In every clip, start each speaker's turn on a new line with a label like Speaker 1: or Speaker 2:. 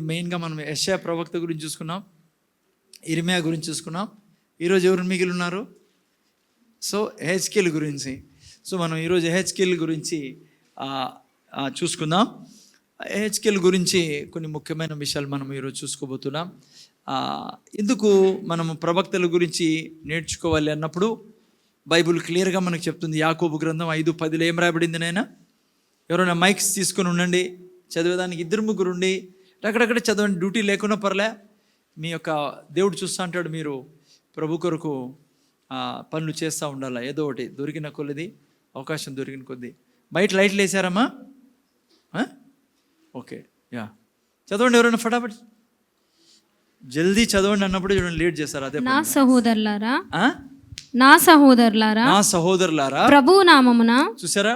Speaker 1: మెయిన్గా మనం యెషయా ప్రవక్త గురించి చూసుకున్నాం, ఇర్మియా గురించి చూసుకున్నాం. ఈరోజు ఎవరు మిగిలి ఉన్నారు? సో ఎహెజ్కేలు గురించి. సో మనం ఈరోజు ఎహెజ్కేలు గురించి చూసుకుందాం. ఎహెజ్కేలు గురించి కొన్ని ముఖ్యమైన విషయాలు మనం ఈరోజు చూసుకోబోతున్నాం. ఎందుకు మనము ప్రవక్తల గురించి నేర్చుకోవాలి అన్నప్పుడు బైబిల్ క్లియర్గా మనకు చెప్తుంది. యాకోబు గ్రంథం 5:10 ఏం రాయబడింది? నాయన ఎవరైనా మైక్స్ తీసుకొని ఉండండి, చదివేదానికి 2-3 ఉండి అక్కడక్కడ చదవండి, డ్యూటీ లేకుండా పర్లే. మీ యొక్క దేవుడు చూస్తూ అంటాడు, మీరు ప్రభు కొరకు పనులు చేస్తూ ఉండాలి. ఏదో ఒకటి దొరికిన కొద్ది, అవకాశం దొరికిన కొద్ది. బయట లైట్లు వేసారమ్మా? ఓకే, యా, చదవండి. ఎవరైనా ఫటాఫట్ జల్దీ చదవండి అన్నప్పుడు చూడండి లేట్ చేస్తారు. అదే
Speaker 2: నా సహోదరులారా ప్రభు నామమున, చూసారా,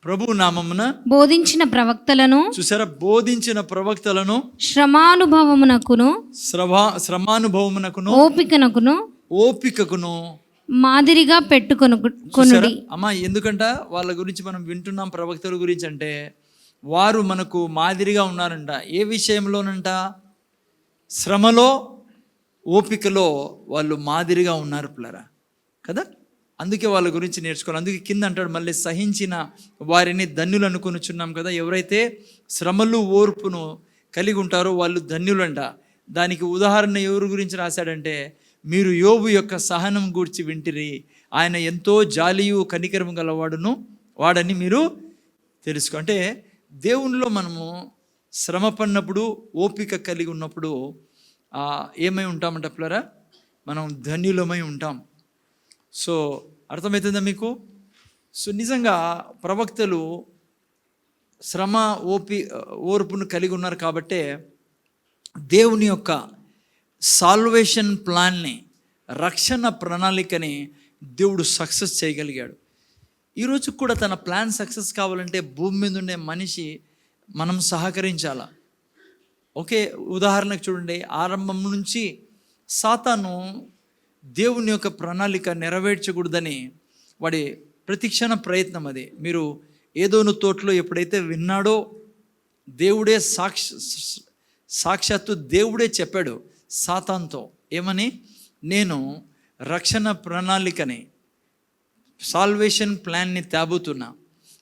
Speaker 1: ప్రభు నామమున
Speaker 2: బోధించిన ప్రవక్తలను,
Speaker 1: చూసారా, బోధించిన ప్రవక్తలను శ్రమానుభవమునకును ఓపికకును
Speaker 2: మాదిరిగా పెట్టుకొనుడి.
Speaker 1: అమ్మా, ఎందుకంట వాళ్ళ గురించి మనం వింటున్నాం ప్రవక్తల గురించి అంటే వారు మనకు మాదిరిగా ఉన్నారంట. ఏ విషయంలోనంట? శ్రమలో, ఓపికలో వాళ్ళు మాదిరిగా ఉన్నారు పిల్లరా కదా. అందుకే వాళ్ళ గురించి నేర్చుకోవాలి. అందుకే కింద అంటాడు మళ్ళీ, సహించిన వారిని ధన్యులు అనుకొనుచున్నాం కదా. ఎవరైతే శ్రమలు ఓర్పును కలిగి ఉంటారో వాళ్ళు ధన్యులంట. దానికి ఉదాహరణ ఎవరి గురించి రాశాడంటే, మీరు యోబు యొక్క సహనం గూర్చి వింటిరి, ఆయన ఎంతో జాలియు కనికరము గలవాడును వాడని మీరు తెలుసుకో. అంటే దేవునిలో మనము శ్రమ పడినప్పుడు, ఓపిక కలిగి ఉన్నప్పుడు ఏమై ఉంటామంట పిల్లరా? మనం ధన్యులమై ఉంటాం. సో అర్థమవుతుందా మీకు? సో నిజంగా ప్రవక్తలు శ్రమ ఓర్పును కలిగి ఉన్నారు కాబట్టే దేవుని యొక్క సాల్వేషన్ ప్లాన్ని, రక్షణ ప్రణాళికని దేవుడు సక్సెస్ చేయగలిగాడు. ఈరోజు కూడా తన ప్లాన్ సక్సెస్ కావాలంటే భూమి మీద ఉండే మనిషి మనం సహకరించాల. ఓకే, ఉదాహరణకు చూడండి, ఆరంభం నుంచి సాతాను దేవుని యొక్క ప్రణాళిక నెరవేర్చకూడదని వాడి ప్రతిక్షణ ప్రయత్నం అది. మీరు ఏదోను తోటలో ఎప్పుడైతే విన్నాడో, దేవుడే సాక్షాత్తు దేవుడే చెప్పాడు సాతాన్తో ఏమని, నేను రక్షణ ప్రణాళికని, సాల్వేషన్ ప్లాన్ని తేబోతున్నా.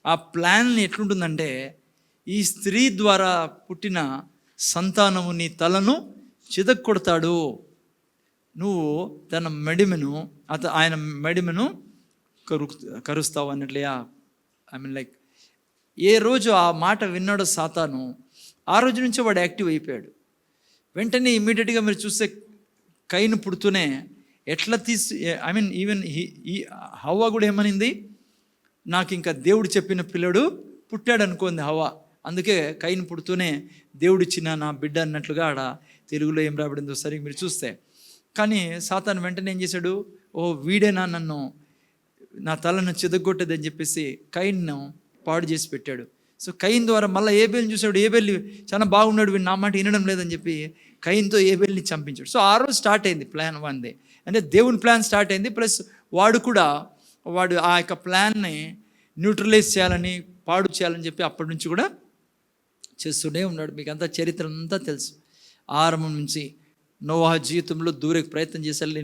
Speaker 1: ఆ ప్లాన్ ఎట్లుంటుందంటే, ఈ స్త్రీ ద్వారా పుట్టిన సంతానము నీ తలను చితక్కొడతాడు, నువ్వు తన మెడిమెను ఆయన మెడిమెను కరుస్తావు అన్నట్లయా. ఐ మీన్ లైక్ ఏ రోజు ఆ మాట విన్నాడో సాతాను, ఆ రోజు నుంచే వాడు యాక్టివ్ అయిపోయాడు. వెంటనే ఇమ్మీడియట్గా మీరు చూస్తే కైను పుడుతూనే ఎట్లా ఈవెన్ హవ్వ కూడా ఏమనింది, నాకు ఇంకా దేవుడు చెప్పిన పిల్లడు పుట్టాడు అనుకోండి హవ్వ. అందుకే కైను పుడుతూనే దేవుడిచ్చిన నా బిడ్డ అన్నట్లుగా ఆడ తెలుగులో ఏం రాబడిందో సరిగ్గా మీరు చూస్తే. కానీ సాతాను వెంటనే ఏం చేశాడు, వీడేనా నన్ను, నా తలను చితగొట్టేదని చెప్పేసి కైన్ను పాడు చేసి పెట్టాడు. సో కైన్ ద్వారా మళ్ళీ ఏబేల్ని చూసాడు. ఏబేల్ చాలా బాగున్నాడు, వీడు నా మాట వినడం లేదని చెప్పి కైన్తో ఏబేల్ని చంపించాడు. సో ఆ రోజు స్టార్ట్ అయింది ప్లాన్ 1 అంటే దేవుని ప్లాన్ స్టార్ట్ అయింది. ప్లస్ వాడు ఆ యొక్క ప్లాన్ని న్యూట్రలైజ్ చేయాలని, పాడు చేయాలని చెప్పి అప్పటి నుంచి కూడా చేస్తూనే ఉన్నాడు. మీకు అంతా చరిత్ర అంతా తెలుసు. ఆరంభం నుంచి నోవా జీవితంలో దూరే ప్రయత్నం చేశాడు.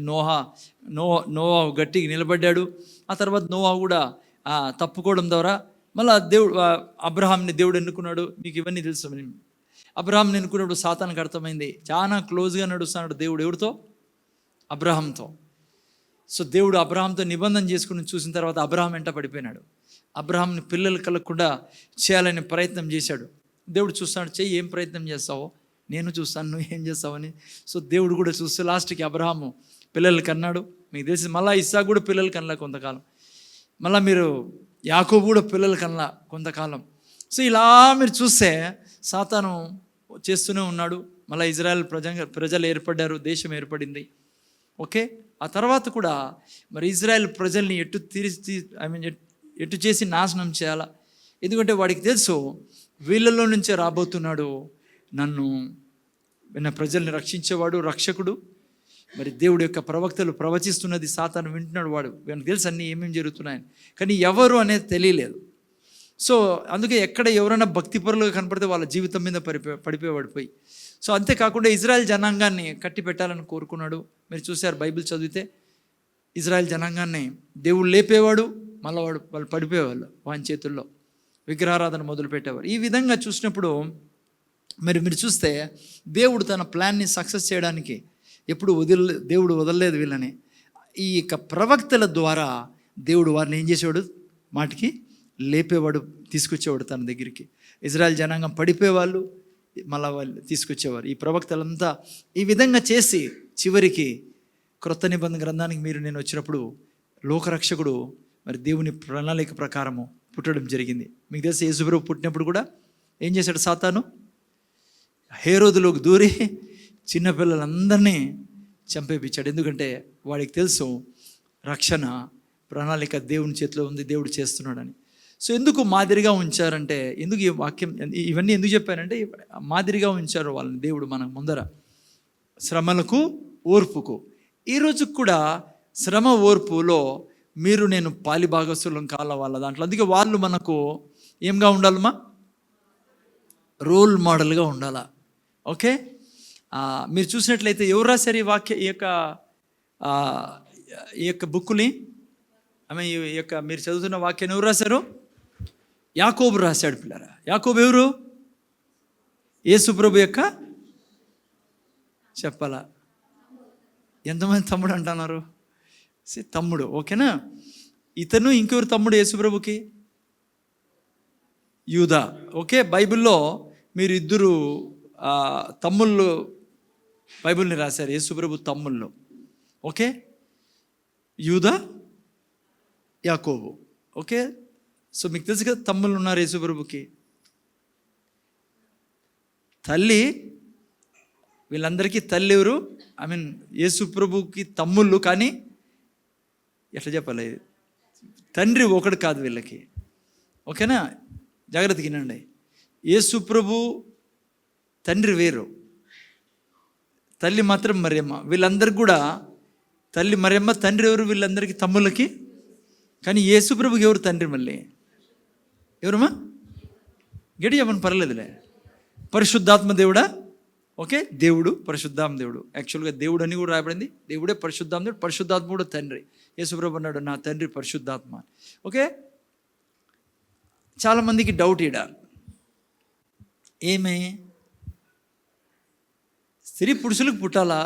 Speaker 1: నోవా గట్టిగా నిలబడ్డాడు. ఆ తర్వాత నోవా కూడా తప్పుకోవడం ద్వారా మళ్ళీ అబ్రహాంని దేవుడు ఎన్నుకున్నాడు. మీకు ఇవన్నీ తెలుసు. అబ్రహాంని ఎన్నుకున్నప్పుడు సాతానికి అర్థమైంది, చాలా క్లోజ్గా నడుస్తున్నాడు దేవుడు. ఎవరితో? అబ్రహాంతో. సో దేవుడు అబ్రహాంతో నిబంధన చేసుకుని చూసిన తర్వాత అబ్రహాం వెంట పడిపోయినాడు. అబ్రహాంని పిల్లలు కలగకుండా చేయాలని ప్రయత్నం చేశాడు. దేవుడు చూస్తున్నాడు, చెయ్యి, ఏం ప్రయత్నం చేస్తావో నేను చూస్తాను, నువ్వు ఏం చేస్తావని. సో దేవుడు కూడా చూస్తే లాస్ట్కి అబ్రహాము పిల్లలు కన్నాడు. మీకు తెలిసి మళ్ళీ ఇస్సాకు కూడా పిల్లలు కనలా కొంతకాలం. మళ్ళీ మీరు యాకోబు కూడా పిల్లలు కనలా కొంతకాలం. సో ఇలా మీరు చూస్తే సాతాను చేస్తూనే ఉన్నాడు. మళ్ళీ ఇజ్రాయెల్ ప్రజలు ఏర్పడ్డారు, దేశం ఏర్పడింది. ఓకే, ఆ తర్వాత కూడా మరి ఇజ్రాయెల్ ప్రజల్ని ఎటు చేసి నాశనం చేయాలా. ఎందుకంటే వాడికి తెలుసు వీళ్ళలో నుంచే రాబోతున్నాడు నా ప్రజల్ని రక్షించేవాడు, రక్షకుడు. మరి దేవుడి యొక్క ప్రవక్తలు ప్రవచిస్తున్నది సాతాను వింటున్నాడు. వాడికి తెలుసు అన్నీ ఏమేమి జరుగుతున్నాయని, కానీ ఎవరు అనేది తెలియలేదు. సో అందుకే ఎక్కడ ఎవరైనా భక్తిపరులుగా కనపడితే వాళ్ళ జీవితం మీద పడిపోయి. సో అంతేకాకుండా ఇజ్రాయెల్ జనాంగాన్ని కట్టి పెట్టాలని కోరుకున్నాడు. మీరు చూశారు బైబిల్ చదివితే, ఇజ్రాయెల్ జనాంగాన్ని దేవుడు లేపేవాడు, మళ్ళీ వాళ్ళు పడిపోయేవాళ్ళు వాని చేతుల్లో, విగ్రహారాధన మొదలుపెట్టేవారు. ఈ విధంగా చూసినప్పుడు మీరు చూస్తే దేవుడు తన ప్లాన్ని సక్సెస్ చేయడానికి ఎప్పుడు దేవుడు వదలలేదు వీళ్ళని. ఈ యొక్క ప్రవక్తల ద్వారా దేవుడు వారిని ఏం చేసేవాడు, మాటికి లేపేవాడు, తీసుకొచ్చేవాడు తన దగ్గరికి. ఇజ్రాయెల్ జనాంగం పడిపోయేవాళ్ళు, మళ్ళా వాళ్ళు తీసుకొచ్చేవారు. ఈ ప్రవక్తలంతా ఈ విధంగా చేసి చివరికి క్రొత్త నిబంధన గ్రంథానికి నేను వచ్చినప్పుడు లోకరక్షకుడు మరి దేవుని ప్రణాళిక ప్రకారము పుట్టడం జరిగింది. మీకు తెలిసి యేసుప్రభు పుట్టినప్పుడు కూడా ఏం చేశాడు సాతాను? హేరోదులోకి దూరి చిన్నపిల్లలందరినీ చంపేపించాడు. ఎందుకంటే వాడికి తెలుసు రక్షణ ప్రణాళిక దేవుని చేతిలో ఉంది, దేవుడు చేస్తున్నాడని. సో ఎందుకు మాదిరిగా ఉంచారంటే, ఎందుకు ఈ వాక్యం ఇవన్నీ ఎందుకు చెప్పారంటే, మాదిరిగా ఉంచారు వాళ్ళని దేవుడు మన ముందర, శ్రమలకు ఓర్పుకు. ఈరోజు కూడా శ్రమ ఓర్పులో మీరు నేను పాలిభాగస్తులం కాల వాళ్ళ దాంట్లో. అందుకే వాళ్ళు మనకు ఏంగా ఉండాలమ్మా, రోల్ మోడల్గా ఉండాలా. ఓకే, మీరు చూసినట్లయితే ఎవరు రాశారు ఈ యొక్క బుక్కుని, ఈ యొక్క మీరు చదువుతున్న వాక్యాన్ని ఎవరు రాశారు? యాకోబు రాశాడు పిల్లరా. యాకోబు ఎవరు? యేసుప్రభు యొక్క చెప్పాలా, ఎంతమంది తమ్ముడు అంటున్నారు? తమ్ముడు, ఓకేనా? ఇతను ఇంకెవరు తమ్ముడు యేసుప్రభుకి? యూదా. ఓకే, బైబిల్లో మీరు ఇద్దరు తమ్ముళ్ళు బైబిల్ని రాశారు, యేసుప్రభు తమ్ముళ్ళు. ఓకే, యూదా, యాకోబు. ఓకే, సో మీకు తెలుసు కదా తమ్ముళ్ళు ఉన్నారు యేసుప్రభుకి. తల్లి, వీళ్ళందరికీ తల్లి ఎవరు? యేసుప్రభుకి తమ్ముళ్ళు, కానీ ఎట్లా చెప్పాలి, తండ్రి ఒకడు కాదు వీళ్ళకి. ఓకేనా, జాగ్రత్తగా వినండి. యేసుప్రభు తండ్రి వేరు, తల్లి మాత్రం మరియమ్మ. వీళ్ళందరికీ కూడా తల్లి మరియమ్మ, తండ్రి ఎవరు? వీళ్ళందరికీ తమ్ముళ్ళకి. కానీ యేసుప్రభుకి ఎవరు తండ్రి? మళ్ళీ ఎవరమ్మా? గడి చెప్పండి, పర్లేదులే. పరిశుద్ధాత్మ దేవుడా? ఓకే, దేవుడు పరిశుద్ధాత్మ దేవుడు. యాక్చువల్గా దేవుడు అని కూడా రాయబడింది, దేవుడే పరిశుద్ధాత్మ దేవుడు, పరిశుద్ధాత్మ కూడా తండ్రి. యేసుప్రభు అన్నాడు, నా తండ్రి పరిశుద్ధాత్మ. ఓకే, చాలామందికి డౌట్ ఈడ, ఏమే స్త్రీ పురుషులకు పుట్టాలా?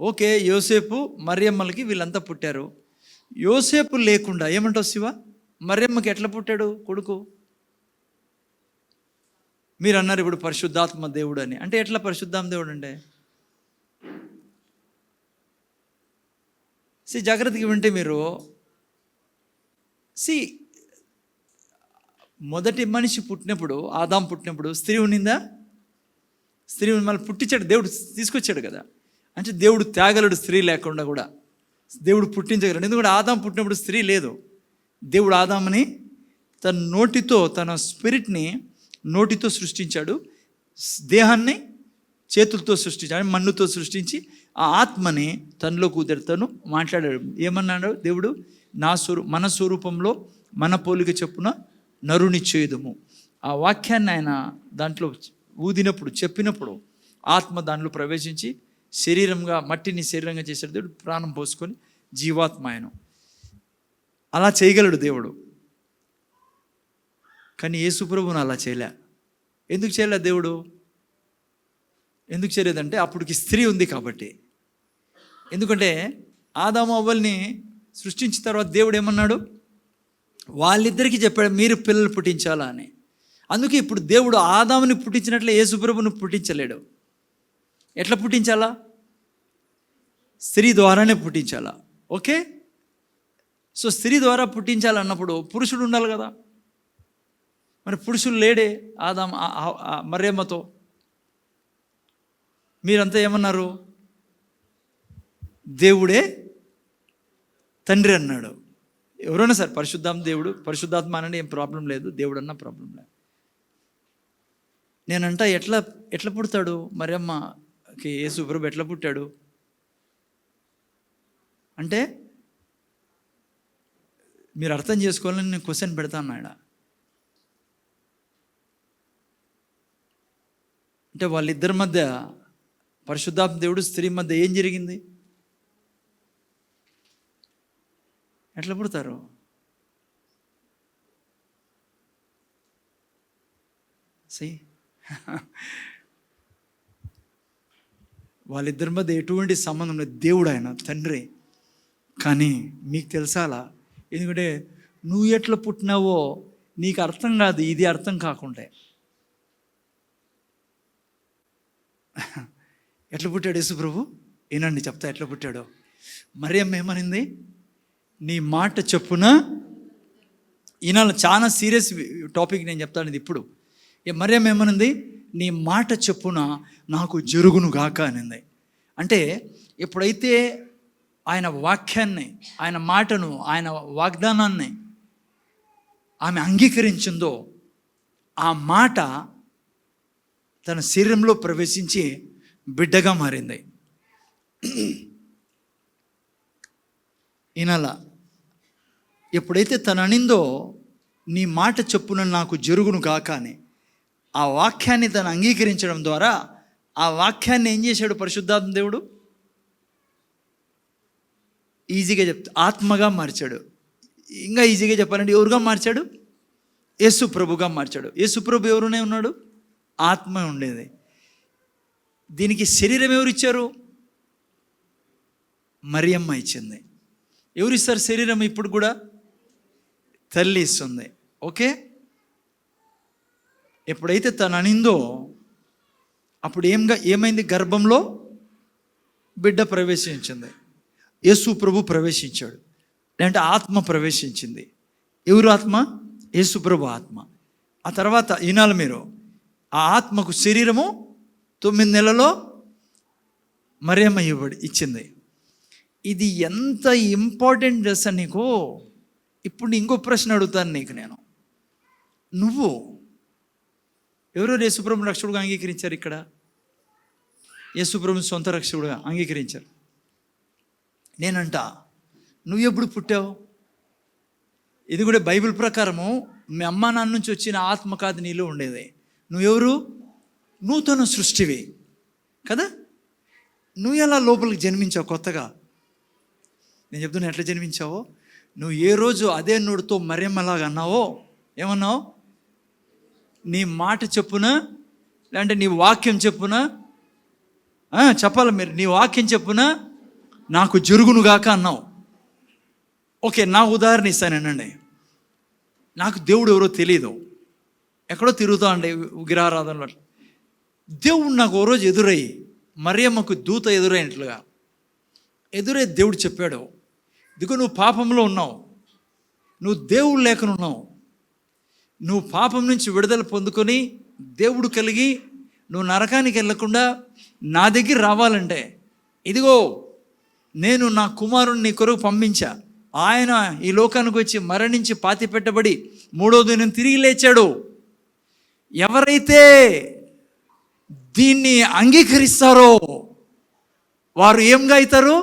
Speaker 1: ఓకే, యోసేపు మరియమ్మలకి వీళ్ళంతా పుట్టారు. యోసేపు లేకుండా ఏమంటావు శివ, మరియమ్మకి ఎట్లా పుట్టాడు కొడుకు? మీరు అన్నారు ఇప్పుడు పరిశుద్ధాత్మ దేవుడు అని. అంటే ఎట్లా పరిశుద్ధాత్మ దేవుడు అంటే? జాగ్రత్తగా వింటే మీరు మొదటి మనిషి పుట్టినప్పుడు, ఆదాం పుట్టినప్పుడు స్త్రీ ఉన్నిందా? స్త్రీ మళ్ళీ పుట్టించాడు, దేవుడు తీసుకొచ్చాడు కదా. అంటే దేవుడు త్యాగలుడు, స్త్రీ లేకుండా కూడా దేవుడు పుట్టించగలడు. ఎందుకంటే ఆదాం పుట్టినప్పుడు స్త్రీ లేదు. దేవుడు ఆదాముని తన నోటితో, తన స్పిరిట్ని నోటితో సృష్టించాడు, దేహాన్ని చేతులతో సృష్టించాడు, మన్నుతో సృష్టించి ఆ ఆత్మని తనలో కుదిరితను మాట్లాడాడు. ఏమన్నాడు దేవుడు? మన స్వరూపంలో మన పోలిక చొప్పున నరుని చేయుదుము. ఆ వాక్యాన్ని ఆయన దాంట్లో ఊదినప్పుడు, చెప్పినప్పుడు ఆత్మ దాంట్లో ప్రవేశించి శరీరంగా, మట్టిని శరీరంగా చేశాడు దేవుడు, ప్రాణం పోసుకొని జీవాత్మ ఆయన. అలా చేయగలడు దేవుడు. కానీ యేసుప్రభుని అలా చేయలే. ఎందుకు చేయలే దేవుడు? ఎందుకు చేయలేదంటే అప్పటికి స్త్రీ ఉంది కాబట్టి. ఎందుకంటే ఆదాము అవ్వల్ని సృష్టించిన తర్వాత దేవుడు ఏమన్నాడు? వాళ్ళిద్దరికీ చెప్పాడు, మీరు పిల్లలు పుట్టించాలా అని. అందుకే ఇప్పుడు దేవుడు ఆదాముని పుట్టించినట్లే యేసుప్రభుని పుట్టించలేడు. ఎట్లా పుట్టించాలా? స్త్రీ ద్వారానే పుట్టించాలా. ఓకే, సో స్త్రీ ద్వారా పుట్టించాలన్నప్పుడు పురుషుడు ఉండాలి కదా. మరి పురుషుడు లేడే ఆదాం మరియమ్మతో. మీరంతా ఏమన్నారు? దేవుడే తండ్రి అన్నాడు. ఎవరైనా సరే పరిశుద్ధాత్మ దేవుడు, పరిశుద్ధాత్మ అనండి, ఏం ప్రాబ్లం లేదు, దేవుడు అన్నా ప్రాబ్లం లేదు. నేనంట ఎట్లా పుడతాడు? మరియమ్మకి యేసుప్రభు ఎట్లా పుట్టాడు అంటే మీరు అర్థం చేసుకోవాలని నేను క్వశ్చన్ పెడతాను ఆయన. అంటే వాళ్ళిద్దరి మధ్య పరిశుద్ధాత్మ దేవుడు స్త్రీ మధ్య ఏం జరిగింది? ఎట్లా పుడతారు? వాళ్ళిద్దరి మధ్య ఎటువంటి సంబంధం లేదు. దేవుడు ఆయన తండ్రి. కానీ మీకు తెలుసాలా? ఎందుకంటే నువ్వు ఎట్లా పుట్టినావో నీకు అర్థం కాదు, ఇది అర్థం కాకుంటే. ఎట్లా పుట్టాడు యేసు ప్రభు? ఏనండి చెప్తా ఎట్లా పుట్టాడో. మరియమ్మ ఏమనింది? నీ మాట చెప్పున. ఈనాడు చాలా సీరియస్ టాపిక్ నేను చెప్తాను ఇది ఇప్పుడు. మరియమ్మ ఏమనింది? నీ మాట చెప్పున నాకు జరుగును గాక అనింది. అంటే ఎప్పుడైతే ఆయన వాక్యాన్ని, ఆయన మాటను, ఆయన వాగ్దానాన్ని ఆమె అంగీకరించిందో ఆ మాట తన శరీరంలో ప్రవేశించి బిడ్డగా మారింది. ఈనల ఎప్పుడైతే తను అనిందో నీ మాట చెప్పున నాకు జరుగును గాక అని, ఆ వాక్యాన్ని తను అంగీకరించడం ద్వారా ఆ వాక్యాన్ని ఏం చేశాడు పరిశుద్ధాత్మ దేవుడు? ఈజీగా చెప్తా ఆత్మగా మార్చాడు. ఇంకా ఈజీగా చెప్పాలంటే ఎవరుగా మార్చాడు? యేసు ప్రభుగా మార్చాడు. యేసు ప్రభు ఎవరునే ఉన్నాడు? ఆత్మ ఉండేది. దీనికి శరీరం ఎవరు ఇచ్చారు? మరియమ్మ ఇచ్చింది. ఎవరు ఇస్తారు శరీరం? ఇప్పుడు కూడా తల్లి ఇస్తుంది. ఓకే, ఎప్పుడైతే తను అనిందో అప్పుడు ఏమైంది? గర్భంలో బిడ్డ ప్రవేశించింది. యేసు ప్రభు ప్రవేశించాడు. లేదంటే ఆత్మ ప్రవేశించింది. ఎవరు ఆత్మ? యేసు ప్రభు ఆత్మ. ఆ తర్వాత ఈనాలు మీరు ఆ ఆత్మకు శరీరము 9 నెలలో మరియమ్మ ఇచ్చింది. ఇది ఎంత ఇంపార్టెంట్ తెలుసా నీకు? ఇప్పుడు ఇంకో ప్రశ్న అడుగుతాను నీకు నేను. నువ్వు ఎవరో యేసుప్రభుని రక్షకుడుగా అంగీకరించారు. ఇక్కడ యేసుప్రభుని సొంత రక్షకుడుగా అంగీకరించారు. నేనంట నువ్వు ఎప్పుడు పుట్టావు? ఇది కూడా బైబిల్ ప్రకారము మీ అమ్మ నాన్న నుంచి వచ్చిన ఆత్మ కాదు నీలో ఉండేది. నువ్వెవరు? నూతన సృష్టివి కదా. నువ్వు ఎలా లోపలికి జన్మించావు కొత్తగా? నేను చెప్తున్నా ఎట్లా జన్మించావో. నువ్వు ఏ రోజు అదే నోటితో మరియమ్మలాగా అన్నావో, ఏమన్నావు? నీ మాట చెప్పున, లేదంటే నీ వాక్యం చెప్పున, చెప్పాలి మీరు, నీ వాక్యం చెప్పున నాకు జరుగునుగాక అన్నావు. ఓకే, నా ఉదాహరణ ఇస్తానండి. నాకు దేవుడు ఎవరో తెలియదు, ఎక్కడో తిరుగుతా ఉండే విగ్రహారాధనలో. దేవుడు నాకు ఓ రోజు ఎదురయ్యి, మరియమ్మకు దూత ఎదురైనట్లుగా ఎదురై దేవుడు చెప్పాడు, ఇదిగో నువ్వు పాపంలో ఉన్నావు, నువ్వు దేవుడు లేకుండా ఉన్నావు, నువ్వు పాపం నుంచి విడుదల పొందుకొని దేవుడు కలిగి నువ్వు నరకానికి వెళ్ళకుండా నా దగ్గర రావాలంటే ఇదిగో నేను నా కుమారుని నీ కొరకు పంపించా. ఆయన ఈ లోకానికి వచ్చి మరణించి పాతి పెట్టబడి 3వ దినం తిరిగి లేచాడు. ఎవరైతే దీన్ని అంగీకరిస్తారో వారు ఏంగా అవుతారు?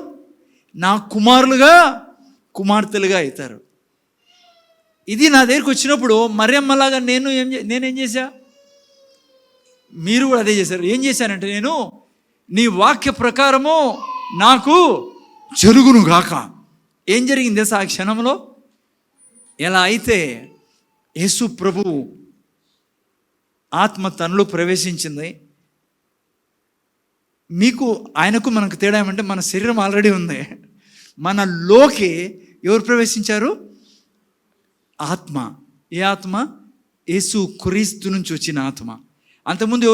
Speaker 1: నా కుమారులుగా, కుమార్తెలుగా అవుతారు. ఇది నా దగ్గరికి వచ్చినప్పుడు మరియమ్మలాగా నేనేం చేశా? మీరు కూడా అదే చేశారు. ఏం చేశానంటే, నేను నీ వాక్య ప్రకారము నాకు జరుగును గాక. ఏం జరిగింది ఆ క్షణంలో? ఎలా అయితే యేసు ప్రభువు ఆత్మ తనలో ప్రవేశించింది. మీకు ఆయనకు మనకు తేడా ఏమంటే, మన శరీరం ఆల్రెడీ ఉంది, మనలోకి ఎవరు ప్రవేశించారు? ఆత్మ. ఏ ఆత్మ? యేసు క్రీస్తు నుంచి వచ్చిన ఆత్మ. అంతకుముందు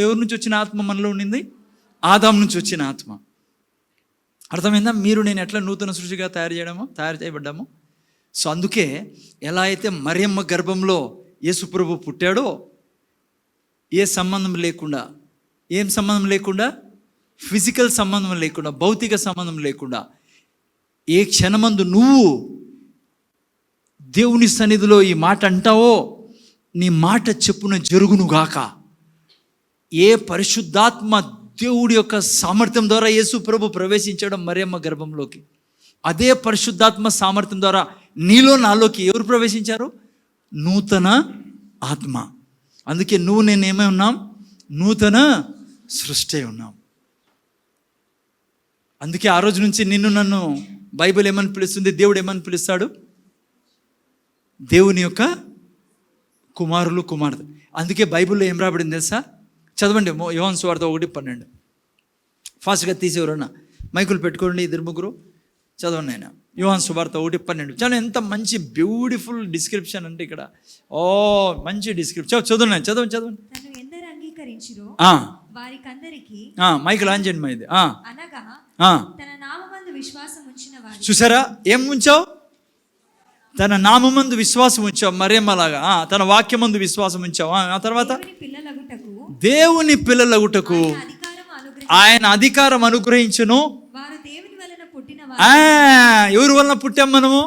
Speaker 1: ఎవరి నుంచి వచ్చిన ఆత్మ మనలో ఉండింది? ఆదాం నుంచి వచ్చిన ఆత్మ. అర్థమైందా? మీరు నేను ఎట్లా నూతన సృష్టిగా తయారు చేయబడ్డాము. సో అందుకే ఎలా అయితే మరియమ్మ గర్భంలో యేసు ప్రభు పుట్టాడో, ఏ సంబంధం లేకుండా, ఏం సంబంధం లేకుండా, ఫిజికల్ సంబంధం లేకుండా, భౌతిక సంబంధం లేకుండా, ఏ క్షణమందు నువ్వు దేవుని సన్నిధిలో ఈ మాట అంటావో, నీ మాట చెప్పున జరుగునుగాక. ఏ పరిశుద్ధాత్మ దేవుడి యొక్క సామర్థ్యం ద్వారా యేసు ప్రభు ప్రవేశించడం మరియమ్మ గర్భంలోకి, అదే పరిశుద్ధాత్మ సామర్థ్యం ద్వారా నీలో నాలోకి ఎవరు ప్రవేశించారు? నూతన ఆత్మ. అందుకే నువ్వు నేను ఏమై ఉన్నాం? నూతన సృష్టి ఉన్నాం. అందుకే ఆ రోజు నుంచి నిన్ను నన్ను బైబిల్ ఏమని పిలుస్తుంది, దేవుడు ఏమని పిలుస్తాడు? దేవుని యొక్క కుమారులు, కుమార్తె. అందుకే బైబిల్లో ఏం రాబడింది తెలుసా? చదవండి, యోహాను సువార్త 1:12. ఫాస్ట్గా తీసేవరన్నా, మైకులు పెట్టుకోండి, ఇద్దరు ముగ్గురు చదవండి. ఆయన యోహాను సువార్త 1:12. చాలా ఎంత మంచి బ్యూటిఫుల్ డిస్క్రిప్షన్ అంటే ఇక్కడ. ఓ మంచి డిస్క్రిప్షన్. చదవండి.
Speaker 3: తను ఎందరు అంగీకరించురో వారికందరికీ,
Speaker 1: మైకులు ఆన్ చేయండి ఇది.
Speaker 3: అనగా తన నామమందు విశ్వాసం ఉంచిన వారు.
Speaker 1: చూసారా ఏం ఉంచావు? తన నామమందు విశ్వాసం ఉంచావు, మరియమ్మలాగా. తన వాక్యమందు విశ్వాసం ఉంచావు. ఆ తర్వాత దేవుని పిల్లలగుటకు ఆయన అధికారం అనుగ్రహించును. ఎవరి వలన పుట్టాం మనము?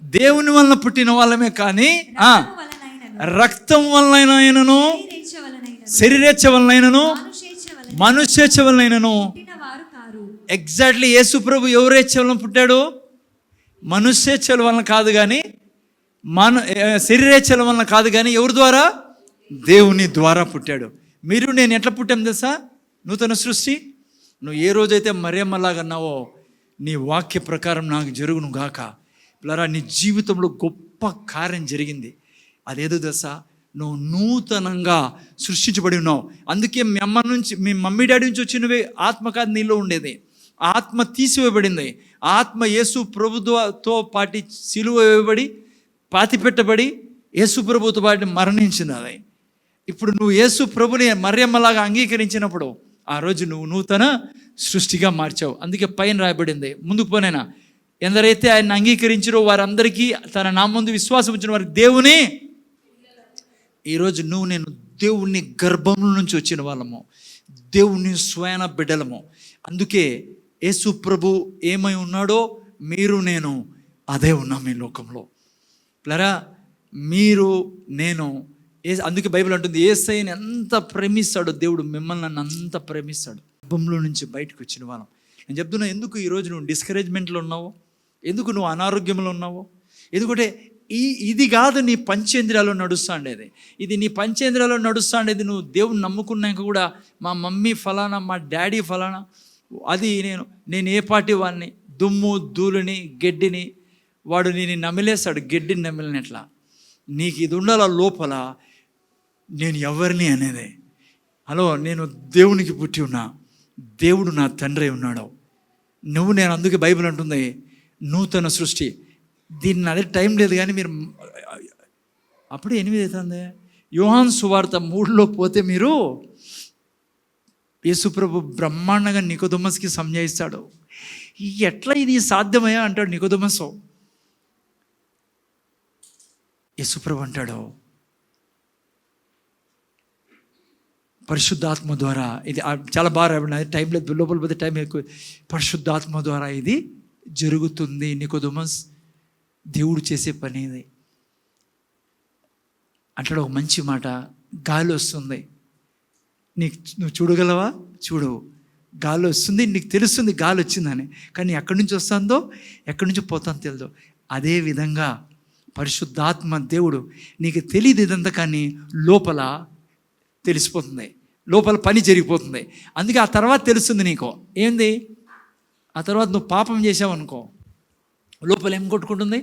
Speaker 1: దేవుని వలన పుట్టిన వాళ్ళమే, కానీ రక్తం వలనైనను, శరీరేచ్ఛ వలనైనను, మనుష్యేచ్ఛ వలనైనను. ఎగ్జాక్ట్లీ యేసు ప్రభు ఎవరేచ్ఛ వలన పుట్టాడు? మనుష్యేచ్ఛల వలన కాదు, కానీ శరీరేచ్ఛల వలన కాదు, కానీ ఎవరి ద్వారా? దేవుని ద్వారా పుట్టాడు. మీరు నేను ఎట్లా పుట్టాం తెలుసా? నూతన సృష్టి. నువ్వు ఏ రోజైతే మరియమ్మలాగా అన్నావో, నీ వాక్య ప్రకారం నాకు జరుగును గాక. పిల్లరా, నీ జీవితంలో గొప్ప కార్యం జరిగింది. అదేదో తెలుసా? నువ్వు నూతనంగా సృష్టించబడి ఉన్నావు. అందుకే మీ అమ్మ నుంచి, మీ మమ్మీ డాడీ నుంచి వచ్చినవి ఆత్మ కాదు నీలో ఉండేది. ఆత్మ తీసివేయబడింది. ఆత్మ యేసు ప్రభుతో పాటి సిలువ వేయబడి, పాతిపెట్టబడి, యేసు ప్రభుతో పాటి మరణించింది. అది ఇప్పుడు నువ్వు యేసు ప్రభుని మరియమ్మలాగా అంగీకరించినప్పుడు ఆ రోజు నువ్వు నూతన సృష్టిగా మార్చావు. అందుకే పైన రాయబడింది, ముందుకు పోనైనా, ఎందరైతే ఆయన అంగీకరించారో వారందరికీ తన నామందు విశ్వాసం ఉంచిన వారికి దేవుని. ఈరోజు నువ్వు నేను దేవుని గర్భంలో నుంచి వచ్చిన వాళ్ళము, దేవుని స్వయన బిడ్డలము. అందుకే యేసు ప్రభు ఏమై ఉన్నాడో మీరు నేను అదే ఉన్నాం ఈ లోకంలో. ప్లరా మీరు నేను అందుకే బైబిల్ అంటుంది, యేసయ్యని ఎంత ప్రేమిస్తాడో దేవుడు, మిమ్మల్ని నన్ను అంత ప్రేమిస్తాడు. గర్భంలో నుంచి బయటకు వచ్చిన వాళ్ళం. నేను చెప్తున్నా, ఎందుకు ఈరోజు నువ్వు డిస్కరేజ్మెంట్లో ఉన్నావో, ఎందుకు నువ్వు అనారోగ్యంలో ఉన్నావో, ఎందుకంటే ఇది కాదు నీ పంచేంద్రియాల్లో నడుస్తూ ఉండేది. ఇది నీ పంచేంద్రియాల్లో నడుస్తూ ఉండేది. నువ్వు దేవుని నమ్ముకున్నాక కూడా మా మమ్మీ ఫలానా, మా డాడీ ఫలానా, అది నేను ఏ పార్టీ వాడిని, దుమ్ము ధూళిని గడ్డిని వాడు నేను నమిలేస్తాడు, గడ్డిని నమిలినట్లా. నీకు ఇది ఉండాల లోపల, నేను ఎవరిని అనేది. హలో, నేను దేవునికి పుట్టి ఉన్నా, దేవుడు నా తండ్రి ఉన్నాడు. నువ్వు నేను. అందుకే బైబిల్ అంటుంది నూతన సృష్టి. దీన్ని అదే టైం లేదు, కానీ మీరు అప్పుడే 8 అవుతుంది. యోహాను సువార్త 3లో పోతే మీరు యేసుప్రభు బ్రహ్మాండంగా నికోదేమస్కి సంజయిస్తాడు. ఎట్లా ఇది సాధ్యమయ్యా అంటాడు నికోదేమసు. యేసుప్రభు అంటాడు, పరిశుద్ధాత్మ ద్వారా ఇది. చాలా బాగా రాబడినది, టైం లేదు, లోపల పోతే టైం ఎక్కువ. పరిశుద్ధాత్మ ద్వారా ఇది జరుగుతుంది నికోదేమస్. దేవుడు చేసే పని ఇది అంటాడు. ఒక మంచి మాట, గాలి వస్తుంది, నువ్వు చూడగలవా? చూడు, గాలి వస్తుంది, నీకు తెలుస్తుంది గాలి వచ్చిందని, కానీ ఎక్కడి నుంచి వస్తుందో ఎక్కడి నుంచి పోతుందో తెలియదు. అదేవిధంగా పరిశుద్ధాత్మ దేవుడు, నీకు తెలియదు ఇదంతా, కానీ లోపల తెలిసిపోతుంది, లోపల పని జరిగిపోతుంది. అందుకే ఆ తర్వాత తెలుస్తుంది నీకు. ఏంది? ఆ తర్వాత నువ్వు పాపం చేసావనుకో, లోపల ఏం కొట్టుకుంటుంది?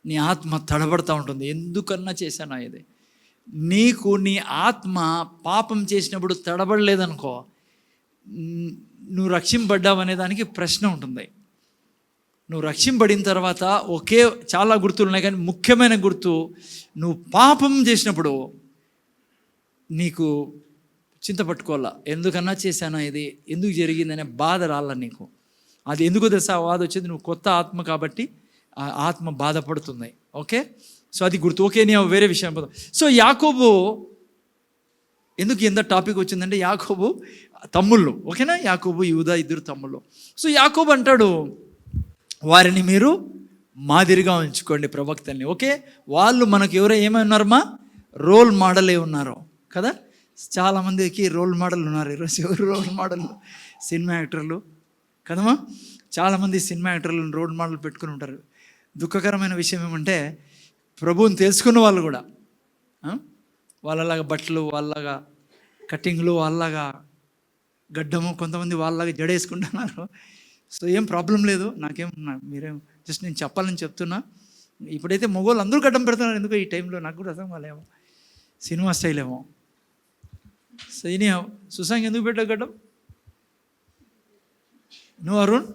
Speaker 1: నీ ఆత్మ తడబడుతూ ఉంటుంది. ఎందుకన్నా చేశానా ఇది? నీకు నీ ఆత్మ పాపం చేసినప్పుడు తడబడలేదనుకో, నువ్వు రక్షింపబడ్డావు అనే దానికి ప్రశ్న ఉంటుంది. నువ్వు రక్షింపబడిన తర్వాత చాలా గుర్తులు ఉన్నాయి, కానీ ముఖ్యమైన గుర్తు, నువ్వు పాపం చేసినప్పుడు నీకు చింత పట్టుకోవాలా. ఎందుకన్నా చేశానా ఇది, ఎందుకు జరిగిందనే బాధ రాళ్ళ నీకు. అది ఎందుకు తెలుసా? బాధ వచ్చేది నువ్వు కొత్త ఆత్మ కాబట్టి ఆ ఆత్మ బాధపడుతుంది. ఓకే, సో అది గుర్తు. ఓకే, నేను వేరే విషయం పోతాం. సో యాకోబు ఎందుకు ఎంత టాపిక్ వచ్చిందంటే, యాకోబు తమ్ముళ్ళు. ఓకేనా, యాకోబు యూదా ఇద్దరు తమ్ముళ్ళు. సో యాకోబు అంటాడు, వారిని మీరు మాదిరిగా ఉంచుకోండి, ప్రవక్తల్ని. ఓకే, వాళ్ళు మనకు ఏమై ఉన్నారమ్మా? రోల్ మోడలే ఉన్నారు కదా. చాలామందికి రోల్ మోడల్ ఉన్నారు ఈరోజు. ఎవరు రోల్ మోడల్? సినిమా యాక్టర్లు కదమ్మా. చాలామంది సినిమా యాక్టర్లను రోల్ మోడల్ పెట్టుకుని ఉంటారు. దుఃఖకరమైన విషయం ఏమంటే, ప్రభువుని తెలుసుకున్న వాళ్ళు కూడా వాళ్ళలాగా బట్టలు, వాళ్ళలాగా కటింగ్లు, వాళ్ళలాగా గడ్డము, కొంతమంది వాళ్ళలాగా జడేసుకుంటున్నారు. సో ఏం ప్రాబ్లం లేదు, మీరేం జస్ట్ నేను చెప్పాలని చెప్తున్నా. ఇప్పుడైతే మగవాళ్ళు అందరూ గడ్డం పెడుతున్నారు, ఎందుకో ఈ టైంలో నాకు కూడా అర్థం కాలేమో, సినిమా స్టైల్ ఏమో. సో ఈయన సుశాంక్ ఎందుకు పెట్టావు గడ్డం? నువ్వు అరుణ్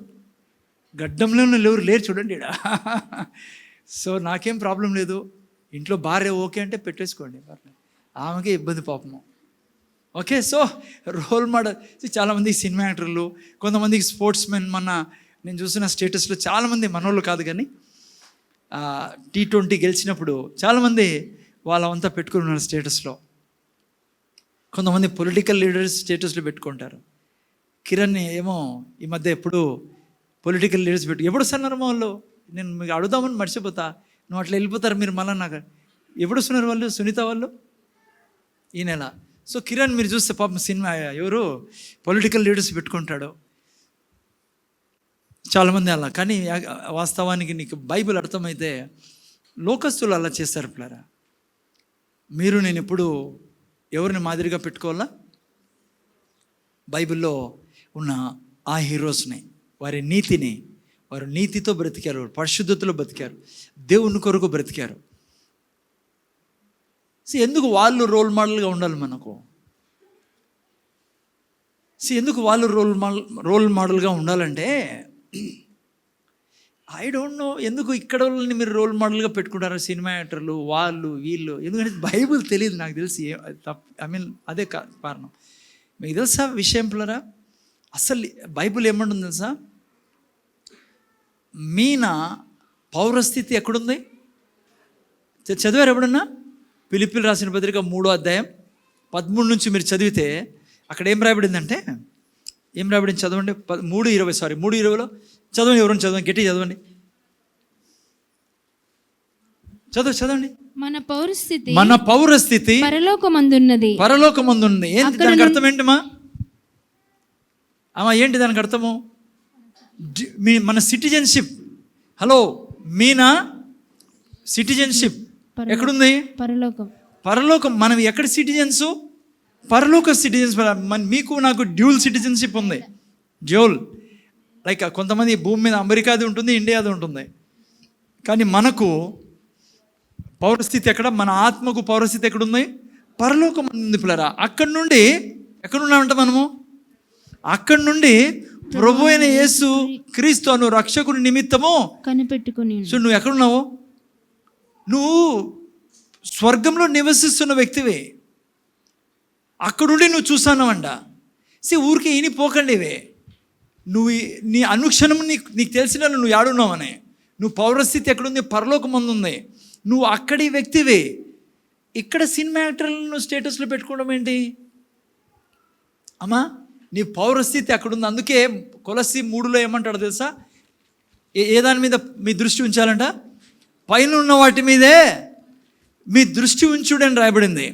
Speaker 1: గడ్డంలో ఎవరు లేరు చూడండి ఈడ. సో నాకేం ప్రాబ్లం లేదు, ఇంట్లో భార్య ఓకే అంటే పెట్టేసుకోండి, ఆమెకే ఇబ్బంది పాపము. ఓకే, సో రోల్ మోడల్ చాలామంది సినిమా యాక్టర్లు, కొంతమందికి స్పోర్ట్స్ మెన్. నేను చూసిన స్టేటస్లో చాలామంది మనోళ్ళు కాదు కానీ T20 గెలిచినప్పుడు చాలామంది వాళ్ళంతా పెట్టుకుని ఉన్నారు స్టేటస్లో. కొంతమంది పొలిటికల్ లీడర్స్ స్టేటస్లో పెట్టుకుంటారు. కిరణ్ ఏమో ఈ మధ్య ఎప్పుడు పొలిటికల్ లీడర్స్ ఎప్పుడు వస్తున్నారు వాళ్ళు, నేను మీకు అడుగుదామని మర్చిపోతా, నువ్వు అట్లా వెళ్ళిపోతారు మీరు మళ్ళీ. నాకు ఎప్పుడు వస్తున్నారు వాళ్ళు, సునీత వాళ్ళు ఈ నెల. సో కిరణ్ మీరు చూస్తే పాపం సినిమా ఎవరు పొలిటికల్ లీడర్స్ పెట్టుకుంటాడు చాలామంది అలా. కానీ వాస్తవానికి నీకు బైబిల్ అర్థమైతే లోకస్తులు అలా చేస్తారు పిల్లరా. మీరు నేను ఎప్పుడు ఎవరిని మాదిరిగా పెట్టుకోవాలా? బైబిల్లో ఉన్న ఆ హీరోస్ని, వారి నీతిని, వారు నీతితో బ్రతికారు, పరిశుద్ధతలో బ్రతికారు, దేవుని కొరకు బ్రతికారు. ఎందుకు వాళ్ళు రోల్ మోడల్గా ఉండాలి మనకు? ఎందుకు వాళ్ళు రోల్ మోడల్గా ఉండాలంటే ఐ డోంట్ నో ఎందుకు ఇక్కడ వాళ్ళని మీరు రోల్ మోడల్గా పెట్టుకుంటారు, సినిమా యాక్టర్లు వాళ్ళు వీళ్ళు. ఎందుకంటే బైబిల్ తెలియదు నాకు తెలిసి, అదే కారణం. మీకు తెలుసా విషయం పిల్లరా, అసలు బైబిల్ ఏమంటుంది తెలుసా? మీనా పౌరస్థితి ఎక్కడుంది చదివారు ఎప్పుడన్నా? ఫిలిప్పీయులకు రాసిన పత్రిక 3వ అధ్యాయం 13 నుంచి మీరు చదివితే అక్కడ ఏం రాయబడిందంటే, ఏం రాయబడింది చదవండి. 3:20 చదవండి, ఎవరైనా చదవండి, గట్టి చదవండి, చదవండి. మన పౌరస్థితి
Speaker 2: పరలోకమందున్నది.
Speaker 1: ఏంటి దానికి అర్థం? ఏంటమ్మా ఏంటి దానికి అర్థము? మన సిటిజన్షిప్. హలో, మీనా సిటిజన్షిప్ ఎక్కడుంది? పరలోకం. మనం ఎక్కడ సిటిజన్స్? పరలోక సిటిజన్స్. మీకు నాకు డ్యూల్ సిటిజన్షిప్ ఉంది. లైక్ కొంతమంది భూమి మీద అమెరికాది ఉంటుంది, ఇండియాది ఉంటుంది. కానీ మనకు పౌరస్థితి ఎక్కడ? మన ఆత్మకు పౌరస్థితి ఎక్కడుంది? పరలోకం ఉంది పిల్లరా. అక్కడి నుండి ఎక్కడున్నామంట మనము? అక్కడి నుండి ప్రభు అయిన యేసు క్రీస్తు అను రక్షకుని నిమిత్తము
Speaker 2: కనిపెట్టుకుని.
Speaker 1: సో నువ్వు ఎక్కడున్నావు? నువ్వు స్వర్గంలో నివసిస్తున్న వ్యక్తివే. అక్కడుండి నువ్వు చూసానవంట. ఊరికే ఈని పోకండి ఇవే. నువ్వు నీ అనుక్షణం నీకు తెలిసిన నువ్వు ఏడున్నావని. నువ్వు పౌరస్థితి ఎక్కడుంది? పరలోకం ఉంది. నువ్వు అక్కడి వ్యక్తివే. ఇక్కడ సినిమా యాక్టర్లను స్టేటస్లో పెట్టుకోవడం ఏంటి అమ్మా? నీ పౌరస్థితి అక్కడుంది. అందుకే కొలస్సీ 3లో ఏమంటాడు తెలుసా? ఏ దాని మీద మీ దృష్టి ఉంచాలంట? పైన ఉన్న వాటి మీదే మీ దృష్టి ఉంచుడని రాయబడింది.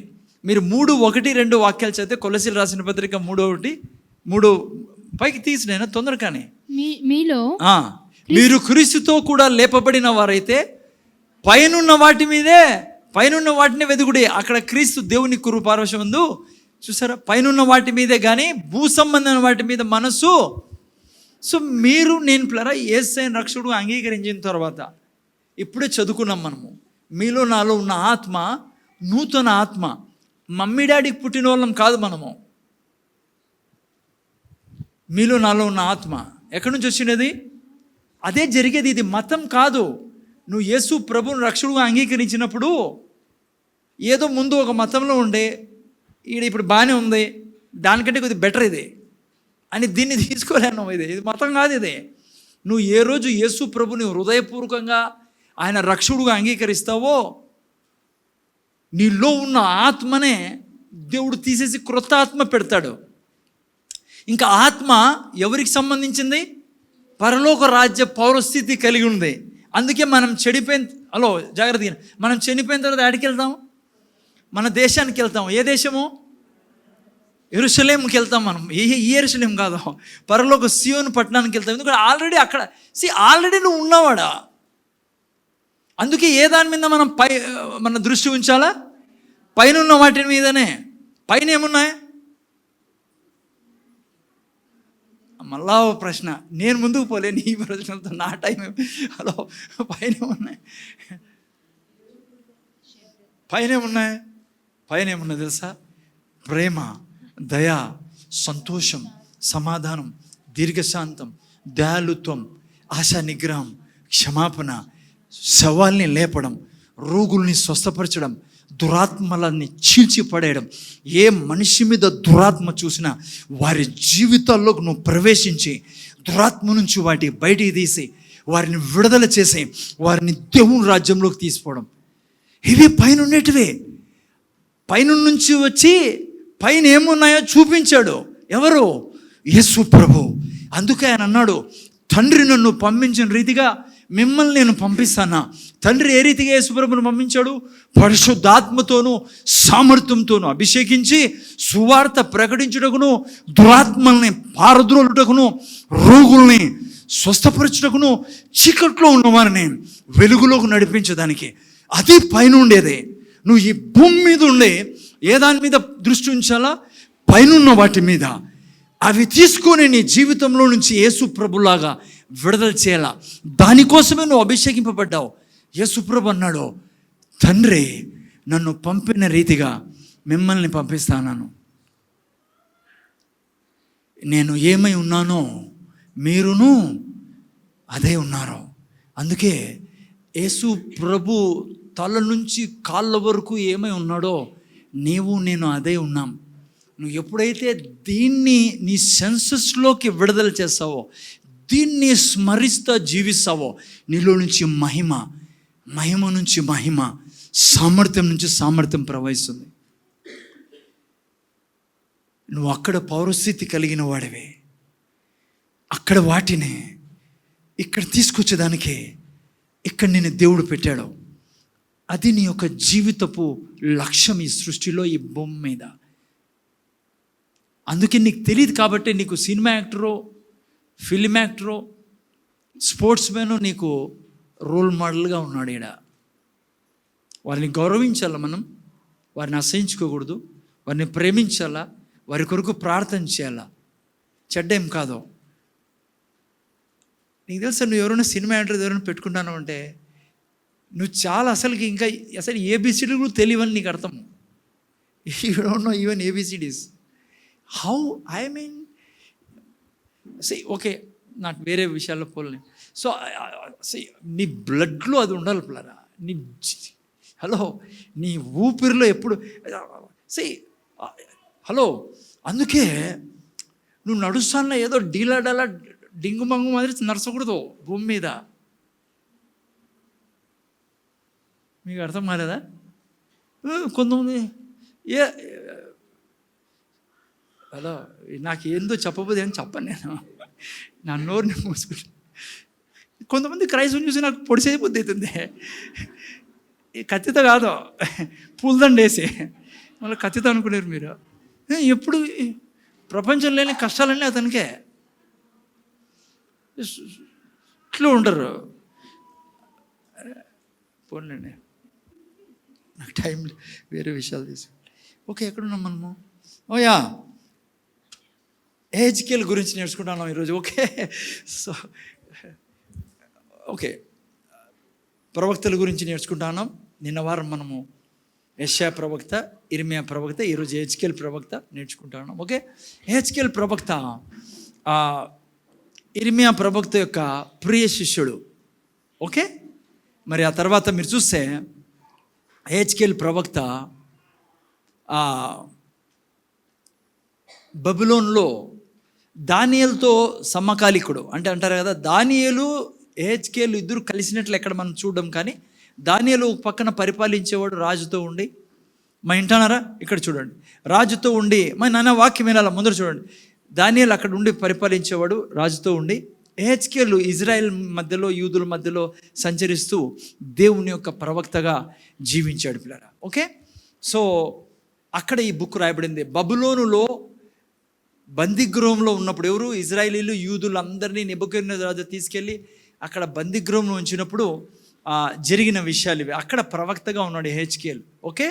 Speaker 1: మీరు 3:1-2 వాక్యాలు చదివితే, కొలస్సీలు రాసిన పత్రిక 3:1-3 పైకి తీసినైనా తొందరగానే, మీరు క్రీస్తుతో కూడా లేపబడిన వారైతే పైనున్న వాటిని వెదుగుడి. అక్కడ క్రీస్తు దేవుని కృపారవశం ఉంది చూసారా? పైనున్న వాటి మీదే కానీ భూ సంబంధమైన వాటి మీద మనసు. సో మీరు నేను పిల్లరా యేసయ్యను రక్షకుడు అంగీకరించిన తర్వాత ఇప్పుడే చదువుకున్నాం మనము, మీలో నాలో ఉన్న ఆత్మ నూతన ఆత్మ. మమ్మీ డాడీకి పుట్టిన వాళ్ళం కాదు మనము. మీలో నాలో ఉన్న ఆత్మ ఎక్కడి నుంచి వచ్చినది? అదే జరిగేది. ఇది మతం కాదు. నువ్వు యేసు ప్రభువుని రక్షకుడుగా అంగీకరించినప్పుడు ఏదో ముందు ఒక మతంలో ఉండే ఇప్పుడు బాగానే ఉంది, దానికంటే కొద్దిగా బెటర్ ఇది అని దీన్ని తీసుకోలేను. ఇది మతం కాదు. ఇది నువ్వు ఏ రోజు యేసు ప్రభుని హృదయపూర్వకంగా ఆయన రక్షకుడుగా అంగీకరిస్తావో నీలో ఉన్న ఆత్మనే దేవుడు తీసేసి క్రొత్త ఆత్మ పెడతాడు. ఇంకా ఆత్మ ఎవరికి సంబంధించింది? పరలోక రాజ్య పౌరస్థితి కలిగి ఉంది. అందుకే మనం జాగ్రత్తగా మనం చనిపోయిన తర్వాత ఎక్కడికి వెళ్తాం? మన దేశానికి వెళ్తాం. ఏ దేశము? యెరూషలేంకి వెళ్తాం మనం. ఈ యెరూషలేం కాదు, పరలోక సియోను పట్టణానికి వెళ్తాం. ఎందుకంటే ఆల్రెడీ అక్కడ ఆల్రెడీ నువ్వు ఉన్నవాడా. అందుకే ఏ దాని మీద మనం మన దృష్టి ఉంచాలా? పైన ఉన్న వాటి మీదనే. పైన ఏమున్నాయి? మళ్ళా ఓ ప్రశ్న, నేను ముందుకు పోలేను ఈ ప్రశ్నలతో, నా టైం. హలో, పైన ఉన్నాయి, పైన ఏమున్నాయి తెలుసా? ప్రేమ, దయ, సంతోషం, సమాధానం, దీర్ఘశాంతం, దయాళుత్వం, ఆశా నిగ్రహం, క్షమాపణ, శవాల్ని లేపడం, రోగుల్ని స్వస్థపరచడం, దురాత్మలని చీల్చిపడేయడం. ఏ మనిషి మీద దురాత్మ చూసినా వారి జీవితాల్లోకి నువ్వు ప్రవేశించి దురాత్మ నుంచి వాటిని బయటికి తీసి వారిని విడుదల చేసి వారిని దేవుని రాజ్యంలోకి తీసుకోవడం. ఇవి పైన ఉండేటివే. పైన నుంచి వచ్చి పైన ఏమున్నాయో చూపించాడు. ఎవరు? యేసు ప్రభు. అందుకే ఆయన అన్నాడు, తండ్రి నన్ను పంపించిన రీతిగా మిమ్మల్ని నేను పంపిస్తానా. తండ్రి ఏ రీతిగా యేసు ప్రభువును పంపించాడు? పరిశుద్ధాత్మతోనూ సామర్థ్యంతోనూ అభిషేకించి సువార్త ప్రకటించుటకును, దురాత్మల్ని పారద్రోలుటకును, రోగుల్ని స్వస్థపరచుటకును, చీకట్లో ఉన్నవారిని వెలుగులోకి నడిపించడానికి. అది పైన ఉండేదే. నువ్వు ఈ భూమి మీద ఉండే ఏ దాని మీద దృష్టి ఉంచాలా? పైనున్న వాటి మీద. అవి తీసుకొని నీ జీవితంలో నుంచి యేసు ప్రభులాగా విడుదల చేయాలా. దానికోసమే నువ్వు అభిషేకింపబడ్డావు. యేసు ప్రభు అన్నాడు, తండ్రి నన్ను పంపిన రీతిగా మిమ్మల్ని పంపిస్తాను. నేను ఏమై ఉన్నానో మీరును అదే ఉన్నారు. అందుకే యేసు ప్రభు తల నుంచి కాళ్ళ వరకు ఏమై ఉన్నాడో నీవు నేను అదే ఉన్నాం. నువ్వు ఎప్పుడైతే దీన్ని నీ సెన్సెస్లోకి విడుదల చేస్తావో, దీన్ని స్మరిస్తా జీవిస్తావో, నీలో నుంచి మహిమ నుంచి మహిమ, సామర్థ్యం నుంచి సామర్థ్యం ప్రవహిస్తుంది. నువ్వు అక్కడ పౌరస్థితి కలిగిన వాడివే. అక్కడ వాటిని ఇక్కడ తీసుకొచ్చేదానికి ఇక్కడ నేను దేవుడు పెట్టాడు. అది నీ యొక్క జీవితపు లక్ష్యం ఈ సృష్టిలో, ఈ భూమి మీద. అందుకే నీకు తెలియదు కాబట్టి నీకు సినిమా యాక్టరో, ఫిల్మ్ యాక్టరో, స్పోర్ట్స్ మ్యానో నీకు రోల్ మోడల్గా ఉన్నాడు. ఈడ వారిని గౌరవించాలా, మనం వారిని అసహించుకోకూడదు, వారిని ప్రేమించాలా, వారి కొరకు ప్రార్థన చేయాలా. చెడ్డేం కాదు. నీకు తెలుసా, నువ్వు ఎవరైనా సినిమా యాక్టర్ ఎవరైనా పెట్టుకుంటాను అంటే నువ్వు చాలా అసలు ఏబిసిడీ కూడా తెలియవని నీకు అర్థం. You don't know even ABCDs. How I mean okay, నాకు వేరే విషయాల్లో పోలే. సో నీ బ్లడ్లో అది ఉండాలి పిల్లరా. హలో, నీ ఊపిరిలో ఎప్పుడు హలో. అందుకే నువ్వు నడుస్తాన్న ఏదో డీలా డింగు మంగు మాదిరి నడచకూడదు భూమి మీద. మీకు అర్థం కాలేదా? కొంతమంది హలో, నాకు ఏందో చెప్పబోదు అని చెప్పను నేను, నా నోరుని మూసుకుంటా. కొంతమంది క్రైస్తవుని చూసి నాకు పొడిసేది బుద్ధి అవుతుంది. కత్తితో కాదు, పూలదండ వేసి మళ్ళీ కత్తితో అనుకునేరు మీరు. ఎప్పుడు ప్రపంచం లేని కష్టాలన్నీ అతనికే. ఇట్లా ఉండరు. పోన్లేండి, నాకు టైం వేరే విషయాలు తీసు. ఓకే, ఎక్కడున్నాం మనము? ఓయా, హెచ్కేల్ గురించి నేర్చుకుంటున్నాం ఈరోజు. ఓకే, సో ఓకే, ప్రవక్తల గురించి నేర్చుకుంటున్నాం. నిన్న వారం మనము యెషయా ప్రవక్త, ఇర్మియా ప్రవక్త, ఈరోజు హెచ్కేల్ ప్రవక్త నేర్చుకుంటున్నాం. ఓకే, హెచ్కేల్ ప్రవక్త ఇర్మియా ప్రవక్త యొక్క ప్రియ శిష్యుడు. ఓకే, మరి ఆ తర్వాత మీరు చూస్తే హెచ్కేల్ ప్రవక్త బబులోన్లో దానియేలుతో సమకాలికుడు. అంటే అంటారు కదా, దానియేలు హెచ్కేలు ఇద్దరు కలిసినట్లు ఎక్కడ మనం చూడడం. కానీ దానియేలు పక్కన పరిపాలించేవాడు రాజుతో ఉండి. మా ఇంటన్నారా? ఇక్కడ చూడండి, రాజుతో ఉండి. మా నాన్న వాక్యం వినాల, ముందర చూడండి. దానియేలు అక్కడ ఉండి పరిపాలించేవాడు రాజుతో ఉండి. హెచ్కేలు ఇజ్రాయెల్ మధ్యలో, యూదుల మధ్యలో సంచరిస్తూ దేవుని యొక్క ప్రవక్తగా జీవించాడు పిల్లరా. ఓకే, సో అక్కడ ఈ బుక్ రాయబడింది. బబులోనులో బందీగృహంలో ఉన్నప్పుడు ఎవరు? ఇజ్రాయేలీలు, యూదులు అందరినీ నెబుకద్నెజరు తీసుకెళ్ళి అక్కడ బందీగృహంలో ఉంచినప్పుడు జరిగిన విషయాలు ఇవి. అక్కడ ప్రవక్తగా ఉన్నాడు హెచ్కేల్. ఓకే,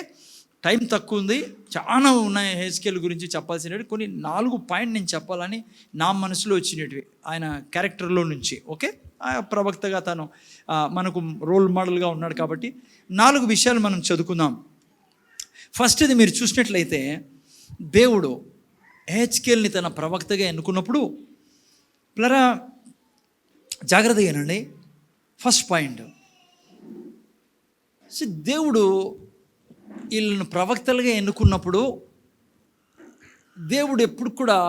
Speaker 1: టైం తక్కువ ఉంది, చాలా ఉన్నాయి హెజ్కేల్ గురించి చెప్పాల్సినవి. కొన్ని 4 పాయింట్ నేను చెప్పాలని నా మనసులో వచ్చినవి ఆయన క్యారెక్టర్లో నుంచి. ఓకే, ప్రవక్తగా తను మనకు రోల్ మోడల్గా ఉన్నాడు కాబట్టి 4 విషయాలు మనం చదువుకుందాం. ఫస్ట్ ఇది మీరు చూసినట్లయితే, దేవుడు హెజ్కేల్ని తన ప్రవక్తగా ఎన్నుకున్నప్పుడు పిల్లరా జాగ్రత్తగా వినండి. ఫస్ట్ పాయింట్, దేవుడు వీళ్ళను ప్రవక్తలుగా ఎన్నుకున్నప్పుడు దేవుడు ఎప్పుడు కూడా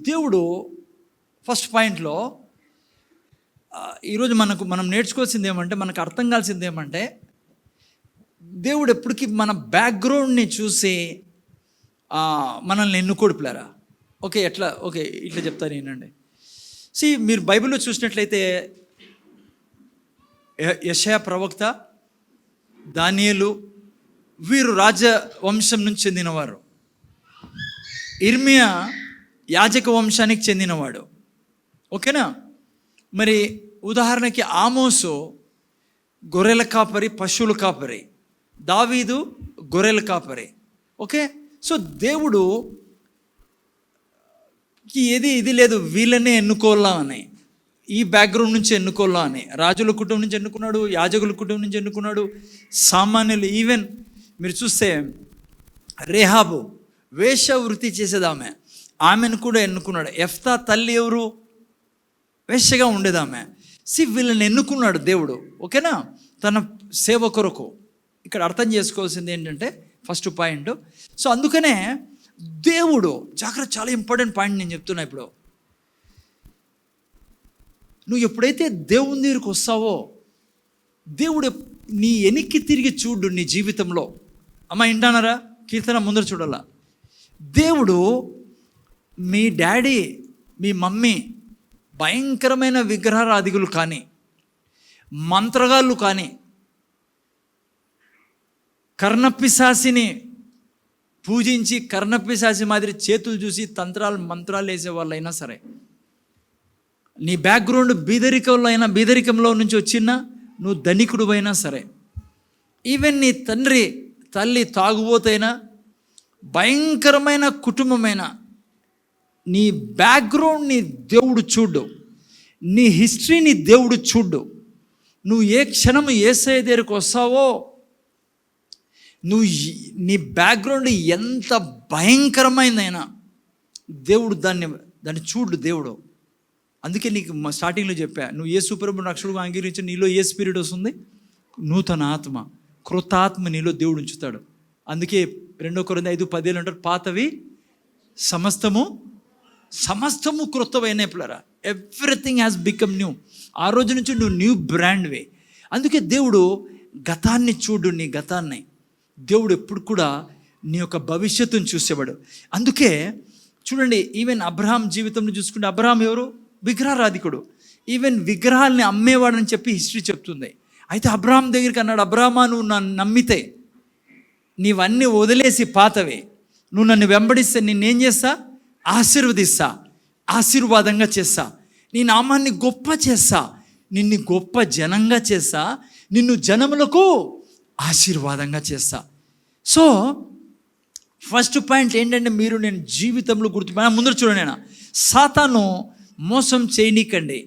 Speaker 1: దేవుడు ఫస్ట్ పాయింట్లో ఈరోజు మనం నేర్చుకోవాల్సింది ఏమంటే, మనకు అర్థం కావాల్సింది ఏమంటే, దేవుడు ఎప్పటికీ మన బ్యాక్గ్రౌండ్ని చూసి మనల్ని ఎన్నుకోడు పిల్లరా. ఓకే, ఇట్లా చెప్తాను ఏంటండి. మీరు బైబిల్లో చూసినట్లయితే యెషయా ప్రవక్త, దానియేలు వీరు రాజవంశం నుంచి చెందినవారు. ఇర్మియా యాజక వంశానికి చెందినవాడు. ఓకేనా. మరి ఉదాహరణకి ఆమోసు గొర్రెల కాపరి, పశువుల కాపరి. దావీదు గొర్రెల కాపరి. ఓకే, సో దేవుడు ఇది లేదు వీళ్ళనే ఎన్నుకోవాలా అని, ఈ బ్యాక్గ్రౌండ్ నుంచి ఎన్నుకోవాలా అని. రాజుల కుటుంబం నుంచి ఎన్నుకున్నాడు, యాజకుల కుటుంబం నుంచి ఎన్నుకున్నాడు, సామాన్యులు. ఈవెన్ మీరు చూస్తే రేహాబు వేశ్యావృత్తి చేసేదామె, ఆమెను కూడా ఎన్నుకున్నాడు. యెఫ్తా తల్లి ఎవరు? వేశ్యగా ఉండేదామె. వీళ్ళని ఎన్నుకున్నాడు దేవుడు. ఓకేనా, తన సేవ కొరకు. ఇక్కడ అర్థం చేసుకోవాల్సింది ఏంటంటే ఫస్ట్ పాయింట్. సో అందుకనే దేవుడు జాగ్రత్త, చాలా ఇంపార్టెంట్ పాయింట్ నేను చెప్తున్నా. ఇప్పుడు నువ్వు ఎప్పుడైతే దేవుని దగ్గరికి వస్తావో, దేవుడు నీ వెనక్కి తిరిగి చూడు నీ జీవితంలో. అమ్మ ఇంటానరా, కీర్తన ముందర చూడాల. దేవుడు మీ డాడీ, మీ మమ్మీ భయంకరమైన విగ్రహారాధికులు కానీ, మంత్రగాళ్ళు కానీ, కర్ణపిశాసిని పూజించి కర్ణపిశాసి మాదిరి చేతులు చూసి మంత్రాలు వేసే వాళ్ళైనా సరే, నీ బ్యాక్గ్రౌండ్ బీదరికంలో నుంచి వచ్చినా, నువ్వు ధనికుడు అయినా సరే, ఈవెన్ నీ తల్లి తాగుబోతైనా, భయంకరమైన కుటుంబమైన, నీ బ్యాక్గ్రౌండ్ని దేవుడు చూడు, నీ హిస్టరీని దేవుడు చూడు. నువ్వు ఏ క్షణం యేసయ్య దగ్గరికి వస్తావో, నీ బ్యాక్గ్రౌండ్ ఎంత భయంకరమైందైనా దేవుడు దాన్ని చూడు దేవుడు. అందుకే నీకు స్టార్టింగ్లో చెప్పా, నువ్వు యేసు ప్రభువును రక్షకుడుగా అంగీకరించి నీలో ఏ స్పిరిట్ వస్తుంది? నూతన ఆత్మ, క్రొత్త ఆత్మ నీలో దేవుడు ఉంచుతాడు. అందుకే 2 కొరింథీ 5:10 అంటారు, పాతవి సమస్తము క్రొత్తవైన పిల్లరా. Everything has become new. ఆ రోజు నుంచి నువ్వు న్యూ బ్రాండ్వే. అందుకే దేవుడు గతాన్ని చూడు, నీ గతాన్ని. దేవుడు ఎప్పుడు కూడా నీ యొక్క భవిష్యత్తును చూసేవాడు. అందుకే చూడండి, ఈవెన్ అబ్రహాం జీవితంలో చూసుకుంటే, అబ్రహాం ఎవరు? విగ్రహారాధికుడు. ఈవెన్ విగ్రహాలని అమ్మేవాడని చెప్పి హిస్టరీ చెప్తుంది. అయితే అబ్రహాం దగ్గరికి అన్నాడు, అబ్రహామా నువ్వు నన్ను నమ్మితే, నీవన్నీ వదిలేసి పాతవే, నువ్వు నన్ను వెంబడిస్తే నిన్నేం చేస్తా? ఆశీర్వదిస్తా, ఆశీర్వాదంగా చేస్తా, నీ నామాన్ని గొప్ప చేస్తా, నిన్ను గొప్ప జనంగా చేస్తా, నిన్ను జనములకు ఆశీర్వాదంగా చేస్తా. సో ఫస్ట్ పాయింట్ ఏంటంటే, నేను జీవితంలో ముందర చూడండి, సాతాను మోసం చేయనీకండి.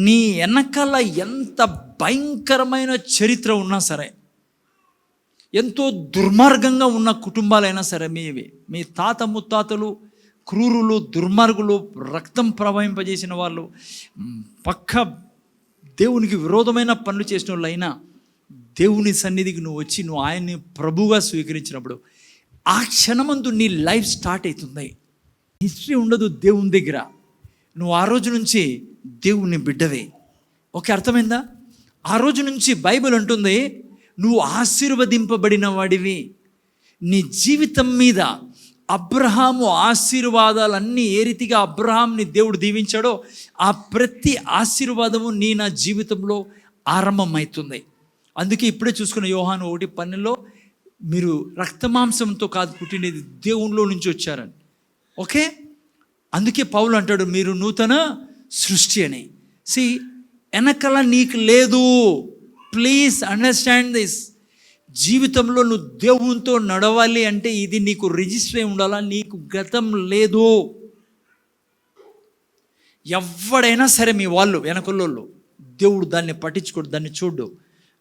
Speaker 1: నీ వెనకాల ఎంత భయంకరమైన చరిత్ర ఉన్నా సరే, ఎంతో దుర్మార్గంగా ఉన్న కుటుంబాలైనా సరే, మీ తాత ముత్తాతలు క్రూరులు, దుర్మార్గులు, రక్తం ప్రవహింపజేసిన వాళ్ళు, పక్క దేవునికి విరోధమైన పనులు చేసిన వాళ్ళైనా, దేవుని సన్నిధికి నువ్వు వచ్చి నువ్వు ఆయన్ని ప్రభువుగా స్వీకరించినప్పుడు ఆ క్షణమందు నీ లైఫ్ స్టార్ట్ అవుతుంది. హిస్టరీ ఉండదు దేవుని దగ్గర. నువ్వు ఆ రోజు నుంచి దేవుని బిడ్డవే. ఓకే, అర్థమైందా? ఆ రోజు నుంచి బైబిల్ అంటుంది, నువ్వు ఆశీర్వదింపబడిన వాడివి. నీ జీవితం మీద అబ్రహాము ఆశీర్వాదాలన్నీ ఏ రీతిగా అబ్రహాంని దేవుడు దీవించాడో, ఆ ప్రతి ఆశీర్వాదము నా జీవితంలో ఆరంభమవుతుంది. అందుకే ఇప్పుడే చూసుకున్న యోహాను 1:12 మీరు రక్తమాంసంతో కాదు పుట్టినది, దేవునిలో నుంచి వచ్చారని. ఓకే, అందుకే పౌలు అంటాడు, మీరు నూతన సృష్టి అని. వెనకల నీకు లేదు. Please understand this. జీవితంలో నువ్వు దేవునితో నడవాలి అంటే ఇది నీకు రిజిస్టర్ అయి ఉండాలా. నీకు గతం లేదు. ఎవడైనా సరే మీ వాళ్ళు వెనకలోళ్ళు, దేవుడు దాన్ని పట్టించుకోడు, దాన్ని చూడు.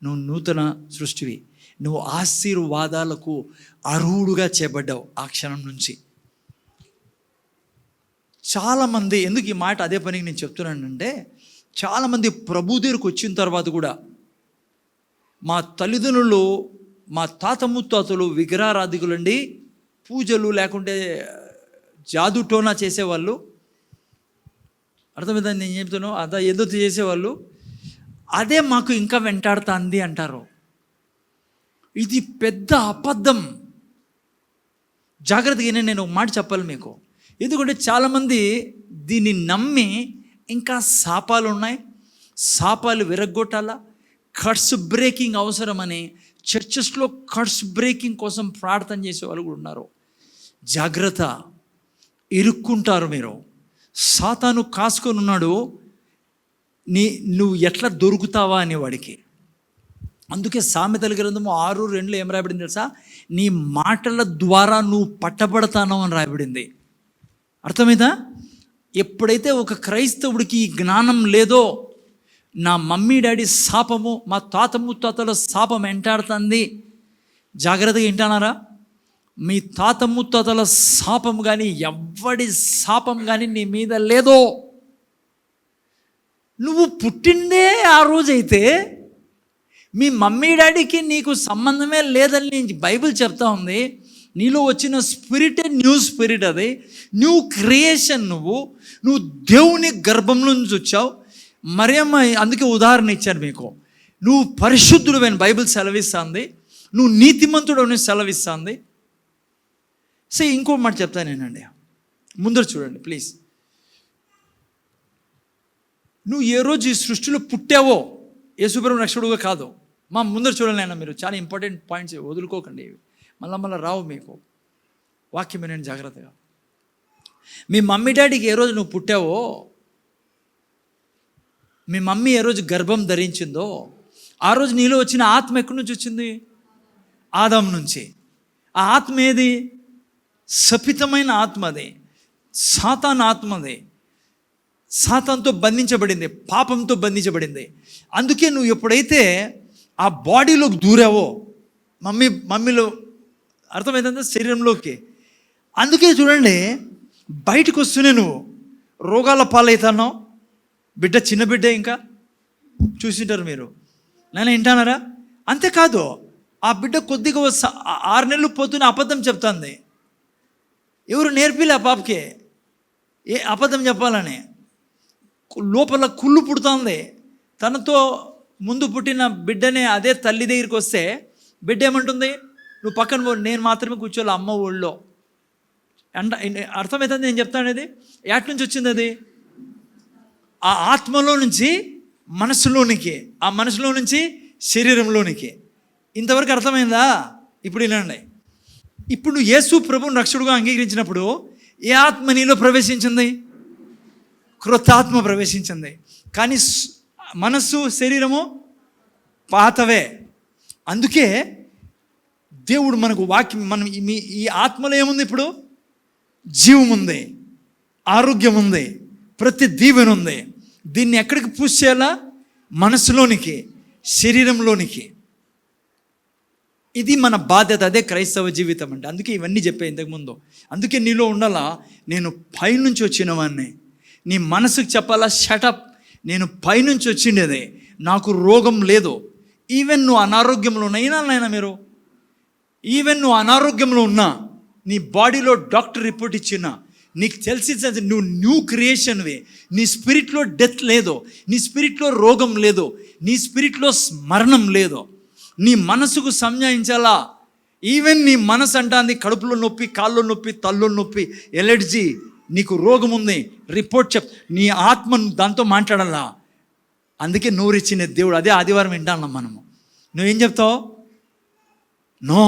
Speaker 1: నువ్వు నూతన సృష్టివి, నువ్వు ఆశీర్వాదాలకు అర్హుడుగా చేయబడ్డావు ఆ క్షణం నుంచి. చాలామంది, ఎందుకు ఈ మాట అదే పనికి నేను చెప్తున్నానంటే, చాలామంది ప్రభు దగ్గరికి వచ్చిన తర్వాత కూడా మా తల్లిదండ్రులు, మా తాత ముత్తాతలు విగ్రహారాధికులండి, పూజలు లేకుంటే జాదు టోనా చేసేవాళ్ళు, అర్థమైందని నేను చెప్తాను, ఏదో చేసేవాళ్ళు, అదే మాకు ఇంకా వెంటాడుతుంది అంటారు. ఇది పెద్ద అబద్ధం. జాగ్రత్తగా నేను ఒక మాట చెప్పాలి మీకు. ఎందుకంటే చాలామంది దీన్ని నమ్మి ఇంకా శాపాలు ఉన్నాయి, శాపాలు విరగ్గొట్టాలా, కట్స్ బ్రేకింగ్ అవసరమని చర్చెస్లో కట్స్ బ్రేకింగ్ కోసం ప్రార్థన చేసే వాళ్ళు కూడా ఉన్నారు. జాగ్రత్త, ఇరుక్కుంటారు మీరు. సాతాను కాసుకొని ఉన్నాడు, నువ్వు ఎట్లా దొరుకుతావా అని వాడికి. అందుకే సామెతల గ్రంథము 6:2 ఏం రాయబడింది తెలుసా? నీ మాటల ద్వారా నువ్వు పట్టబడతాను అని రాయబడింది. అర్థమైందా? ఎప్పుడైతే ఒక క్రైస్తవుడికి ఈ జ్ఞానం లేదో, నా మమ్మీ డాడీ శాపము, మా తాత ముత్తాతల శాపం వెంటాడుతుంది, జాగ్రత్తగా వింటున్నారా? మీ తాత ముత్తాతల శాపం కానీ ఎవ్వడి శాపం కానీ నీ మీద లేదో. నువ్వు పుట్టిందే ఆ రోజైతే మీ మమ్మీ డాడీకి నీకు సంబంధమే లేదని బైబిల్ చెప్తా ఉంది. నీలో వచ్చిన స్పిరిటే న్యూ స్పిరిట్, అది న్యూ క్రియేషన్. నువ్వు దేవుని గర్భంలో నుంచి వచ్చావు. మరియమ్మ అందుకే ఉదాహరణ ఇచ్చాను మీకు. నువ్వు పరిశుద్ధుడు అని బైబిల్ సెలవిస్తుంది, నువ్వు నీతిమంతుడు అని సెలవిస్తుంది. సో ఇంకో మాట చెప్తానేనండి, ముందర చూడండి ప్లీజ్. నువ్వు ఏ రోజు ఈ సృష్టిలో పుట్టావో, యేసుప్రభు రక్షకుడుగా కాదు, మా ముందర చూడాలైనా మీరు. చాలా ఇంపార్టెంట్ పాయింట్స్, వదులుకోకండి, మళ్ళీ రావు మీకు. వాక్యం నేను జాగ్రత్తగా. మీ మమ్మీ డాడీకి ఏ రోజు నువ్వు పుట్టావో, మీ మమ్మీ ఏ రోజు గర్భం ధరించిందో, ఆ రోజు నీలో వచ్చిన ఆత్మ ఎక్కడి నుంచి వచ్చింది? ఆదాం నుంచి. ఆ ఆత్మ ఏది? శపితమైన ఆత్మ, అది సాతాన్ ఆత్మది. సాతాన్తో బంధించబడింది, పాపంతో బంధించబడింది. అందుకే నువ్వు ఎప్పుడైతే ఆ బాడీలోకి దూరావో, మమ్మీలో అర్థమైందా, శరీరంలోకి, అందుకే చూడండి బయటకు వస్తూనే నువ్వు రోగాల పాలవుతున్నావు. బిడ్డ, చిన్న బిడ్డ, ఇంకా చూసింటారు మీరు, నేను వింటానారా? అంతేకాదు, ఆ బిడ్డ కొద్దిగా 6 నెలలు పోతూనే అబద్ధం చెప్తుంది. ఎవరు నేర్పిలే ఆ పాపకి ఏ అబద్ధం చెప్పాలని. లోపల కుళ్ళు పుడుతుంది. తనతో ముందు పుట్టిన బిడ్డనే అదే తల్లి దగ్గరికి వస్తే బిడ్డ ఏమంటుంది? నువ్వు పక్కన పో, నేను మాత్రమే కూర్చోవాలి అమ్మ ఊళ్ళో అంట. అర్థమవుతుంది నేను చెప్తానేది? ఎటు నుంచి వచ్చింది అది? ఆ ఆత్మలో నుంచి మనసులోనికి, ఆ మనసులో నుంచి శరీరంలోనికి. ఇంతవరకు అర్థమైందా? ఇప్పుడు వినండి. ఇప్పుడు నువ్వు యేసు ప్రభువుని రక్షకుడుగా అంగీకరించినప్పుడు ఏ ఆత్మ నీలో ప్రవేశించింది? క్రొత్త ఆత్మ ప్రవేశించింది. కానీ మనస్సు, శరీరము పాతవే. అందుకే దేవుడు మనకు వాక్యం, మనం ఈ ఆత్మలో ఏముంది? ఇప్పుడు జీవం ఉంది, ఆరోగ్యం ఉంది, ప్రతి దీవెన ఉంది. దీన్ని ఎక్కడికి పుష్ చేయాలా? మనసులోనికి, శరీరంలోనికి. ఇది మన బాధ్యత. అదే క్రైస్తవ జీవితం అంటే. అందుకే ఇవన్నీ చెప్పే ఇంతకుముందు. అందుకే నీలో ఉండాలా, నేను పైనుంచి వచ్చిన వాడిని. నీ మనసుకు చెప్పాలా, షటప్, నేను పైనుంచి వచ్చిండేదే, నాకు రోగం లేదు. ఈవెన్ నువ్వు అనారోగ్యంలో ఉన్నా, మీరు ఈవెన్ నువ్వు అనారోగ్యంలో ఉన్నా, నీ బాడీలో డాక్టర్ రిపోర్ట్ ఇచ్చినా, నీకు తెలిసి నువ్వు న్యూ క్రియేషన్వే. నీ స్పిరిట్లో డెత్ లేదు, నీ స్పిరిట్లో రోగం లేదు, నీ స్పిరిట్లో మరణం లేదు. నీ మనసుకు సంజాయించాలా. ఈవెన్ నీ మనసు అంటాంది కడుపులో నొప్పి, కాళ్ళలో నొప్పి, తల్లో నొప్పి, ఎలర్జీ, నీకు రోగం ఉంది, రిపోర్ట్ నీ ఆత్మ దాంతో మాట్లాడాలా. అందుకే నోరిచ్చిన దేవుడు. అదే ఆదివారం వింటాన్నాం మనము. నువ్వేం చెప్తావు? నో,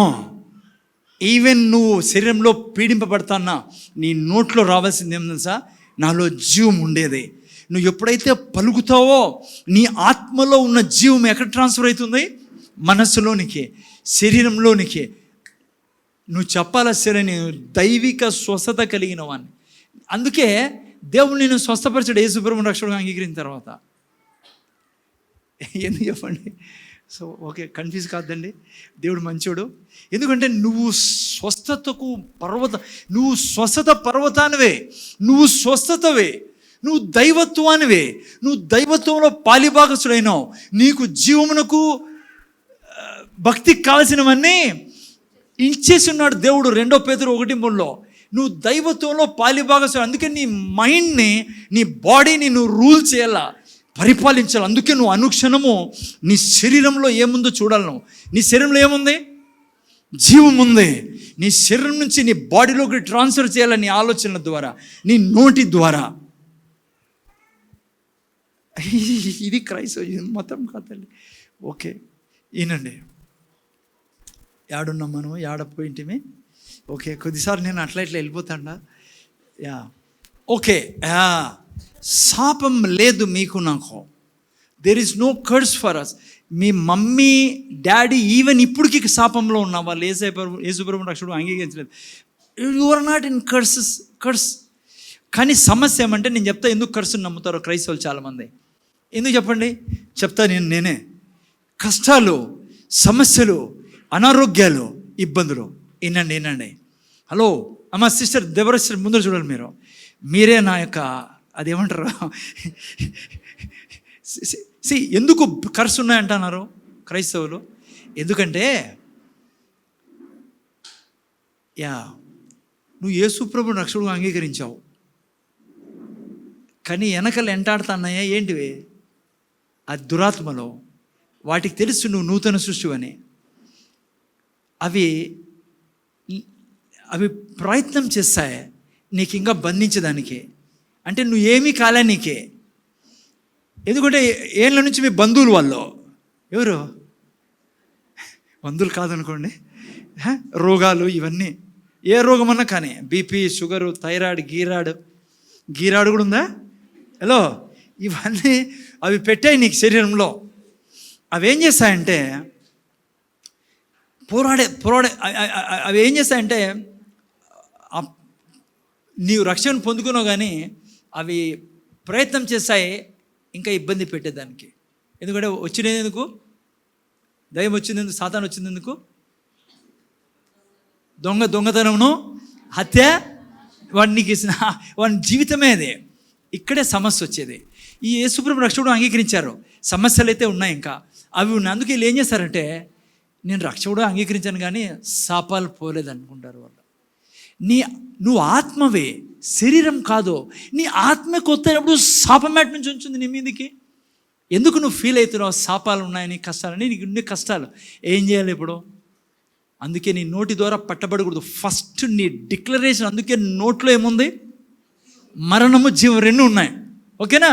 Speaker 1: ఈవెన్ నువ్వు శరీరంలో పీడింపబడతాన్నా నీ నోట్లో రావాల్సింది ఏం తెలుసా? నాలో జీవం ఉండేది. నువ్వు ఎప్పుడైతే పలుకుతావో నీ ఆత్మలో ఉన్న జీవం ఎక్కడ ట్రాన్స్ఫర్ అవుతుంది? మనస్సులోనికి, శరీరంలోనికి. నువ్వు చెప్పాలా సరే, నేను దైవిక స్వస్థత కలిగిన వాడిని. అందుకే దేవుడు నేను స్వస్థపరచాడు యేసుప్రభువుని రక్షకుడిగా అంగీకరించిన తర్వాత. ఎందుకు చెప్పండి? సో ఓకే, కన్ఫ్యూజ్ కాదండి. దేవుడు మంచోడు. ఎందుకంటే నువ్వు స్వస్థత పర్వతానివే, నువ్వు స్వస్థతవే, నువ్వు దైవత్వానివే, నువ్వు దైవత్వంలో పాలిభాగస్తుడైనావు. నీకు జీవమునకు భక్తికి కావాల్సినవన్నీ ఇచ్చేసి ఉన్నాడు దేవుడు. 2 పేతురు 1:3. నువ్వు దైవత్వంలో పాలిభాగస్తుడు. అందుకే నీ మైండ్ని, నీ బాడీని నువ్వు రూల్ చేయాలా, పరిపాలించాలి. అందుకే నువ్వు అనుక్షణము నీ శరీరంలో ఏముందో చూడాలి. నువ్వు నీ శరీరంలో ఏముంది? జీవం ఉంది. నీ శరీరం నుంచి నీ బాడీలోకి ట్రాన్స్ఫర్ చేయాలి, నీ ఆలోచనల ద్వారా, నీ నోటి ద్వారా. ఇది క్రైస్తవ, ఇది మతం కాదండి. ఓకే, ఈనండి యాడున్నాం మనం, యాడపోయింటిమి. ఓకే, కొద్దిసార్లు నేను అట్లా ఇట్లా వెళ్ళిపోతాడా. యా ఓకే, శాపం లేదు మీకు నాకు. There is no curse for us. మీ మమ్మీ డాడీ ఈవెన్ ఇప్పటికి శాపంలో ఉన్న వాళ్ళు యేసుప్రభువుని రక్షకుడు అంగీకరించలేదు. You are not in curse. కానీ సమస్య ఏమంటే, నేను చెప్తా ఎందుకు కర్సుని నమ్ముతారో క్రైస్తవులు చాలామంది. ఎందుకు చెప్పండి? చెప్తా నేనే. కష్టాలు, సమస్యలు, అనారోగ్యాలు, ఇబ్బందులు. వినండి. హలో అమ్మ, సిస్టర్ దేవరస్టర్ ముందర చూడాలి. మీరే నా యొక్క అదేమంటారు, ఎందుకు కర్సు ఉన్నాయంటున్నారు క్రైస్తవులు? ఎందుకంటే నువ్వు యేసుప్రభువుని రక్షకుడుగా అంగీకరించావు, కానీ వెనకలు ఎంటాడుతున్నాయా ఏంటివి? అది దురాత్మలో. వాటికి తెలుసు నువ్వు నూతన సృష్టి అని. అవి ప్రయత్నం చేస్తాయి నీకు ఇంకా బంధించడానికి. అంటే నువ్వు ఏమీ కాలే నీకే. ఎందుకంటే ఏళ్ళ నుంచి మీ బంధువులు వాళ్ళు ఎవరు? బంధువులు కాదనుకోండి, రోగాలు ఇవన్నీ, ఏ రోగమన్నా కానీ, బీపీ, షుగరు, థైరాయిడ్, గీరాడు కూడా ఉందా? హలో, ఇవన్నీ అవి పెట్టాయి నీకు శరీరంలో. అవి ఏం చేస్తాయంటే అవి ఏం చేస్తాయంటే నీవు రక్షణ పొందుకున్నావు, కానీ అవి ప్రయత్నం చేస్తాయి ఇంకా ఇబ్బంది పెట్టేదానికి. ఎందుకంటే వచ్చినది ఎందుకు? దయ్యం వచ్చిందెందుకు? సాతాను వచ్చిందెందుకు? దొంగతనమును, హత్య, వాడి జీవితమే అది. ఇక్కడే సమస్య వచ్చేది. ఈ యేసుప్రభువు రక్షకుడు అంగీకరించారు, సమస్యలు అయితే ఉన్నాయి ఇంకా, అవి ఉన్నాయి. అందుకే వీళ్ళు ఏం చేస్తారంటే, నేను రక్షకుడు అంగీకరించాను కానీ శాపాలు పోలేదనుకుంటారు వాళ్ళు. నువ్వు ఆత్మవే, శరీరం కాదు. నీ ఆత్మ కొత్తైనప్పుడు శాపం ఎటు నుంచి ఉంచుంది నీ మీదకి? ఎందుకు నువ్వు ఫీల్ అవుతున్నావు శాపాలు ఉన్నాయని, కష్టాలని? నీకు ఉండే కష్టాలు ఏం చేయాలి ఇప్పుడు? అందుకే నీ నోటి ద్వారా పట్టబడకూడదు. ఫస్ట్ నీ డిక్లరేషన్. అందుకే నోట్లో ఏముంది? మరణము, జీవం 2 ఉన్నాయి. ఓకేనా?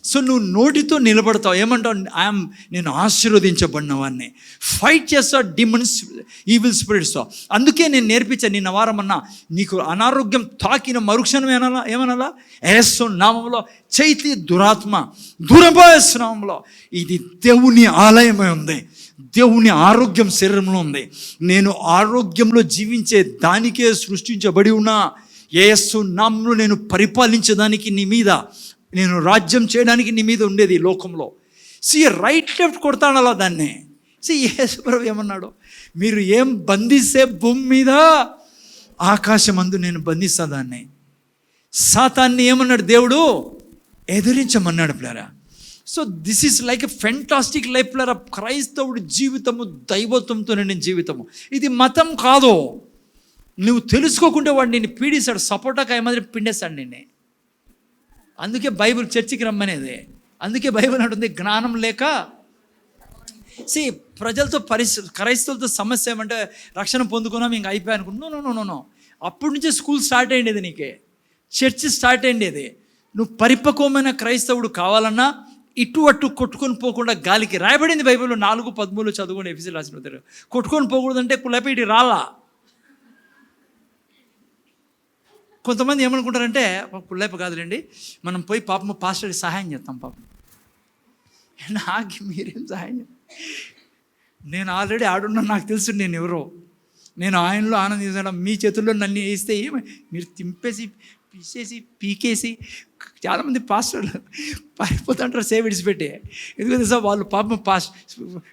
Speaker 1: సో నువ్వు నోటితో నిలబడతావు. ఏమంటావు? నేను ఆశీర్వదించబడిన వాడిని. ఫైట్ చేస్తావు డిమన్స్, ఈవిల్ స్పిరిట్స్తో. అందుకే నేను నేర్పించాను నిన్న వారమన్నా, నీకు అనారోగ్యం తాకిన మరుక్షణం ఏమనాలా? యేసు నామములో చైతి దురాత్మ దూరపోయేసు నామములో. ఇది దేవుని ఆలయమై ఉంది. దేవుని ఆరోగ్యం శరీరంలో ఉంది. నేను ఆరోగ్యంలో జీవించే దానికే సృష్టించబడి ఉన్నా. యేసు నామములో నేను పరిపాలించడానికి, నీ మీద నేను రాజ్యం చేయడానికి నీ మీద ఉండేది ఈ లోకంలో. రైట్ లెఫ్ట్ కొడతాను అలా దాన్ని. యేసుప్రభు ఏమన్నాడు? మీరు ఏం బంధిస్తే భూమి మీద, ఆకాశమందు నేను బంధిస్తా దాన్ని. సాతాన్ని ఏమన్నాడు దేవుడు? ఎదిరించమన్నాడు పిల్లరా. So this is like a fantastic life పిల్లరా. క్రైస్తవుడి జీవితము దైవత్వంతో నిండిన జీవితము. ఇది మతం కాదు. నువ్వు తెలుసుకోకుంటే వాడు నిన్ను పీడిస్తాడు, సపోటాకాయ మాదిరి పిండేస్తాడు నిన్నే. అందుకే బైబిల్ చర్చికి రమ్మనేది. అందుకే బైబిల్ అంటుంది, జ్ఞానం లేక ప్రజలతో క్రైస్తవులతో సమస్య ఏమంటే, రక్షణ పొందుకున్నాం ఇంకా అయిపోయా అనుకుంటున్నాను. నో. అప్పటి నుంచే స్కూల్ స్టార్ట్ అయ్యేది, నీకే చర్చి స్టార్ట్ అయ్యేది. నువ్వు పరిపక్వమైన క్రైస్తవుడు కావాలన్నా ఇటు అటు కొట్టుకొని పోకుండా గాలికి రాయబడింది బైబిల్లో 4:13 చదువుకొని ఎఫెసీ రాసిన. కొట్టుకొని పోకూడదంటే కులపీటి రాలా, కొంతమంది ఏమనుకుంటారంటే పుల్లేప కాదులేండి, మనం పోయి పాపం పాస్టర్కి సహాయం చేస్తాం. పాపం నాకు మీరేం సహాయం? నేను ఆల్రెడీ ఆడున్నా, నాకు తెలుసు నేను ఎవరో. నేను ఆయనలో ఆనందించడం, మీ చేతుల్లో నన్ను వేస్తే మీరు తింపేసి పిసేసి పీకేసి. చాలామంది పాస్టర్లు పారిపోతుంటారు సేవ విడిచిపెట్టి. ఎందుకంటే సార్ వాళ్ళు పాపం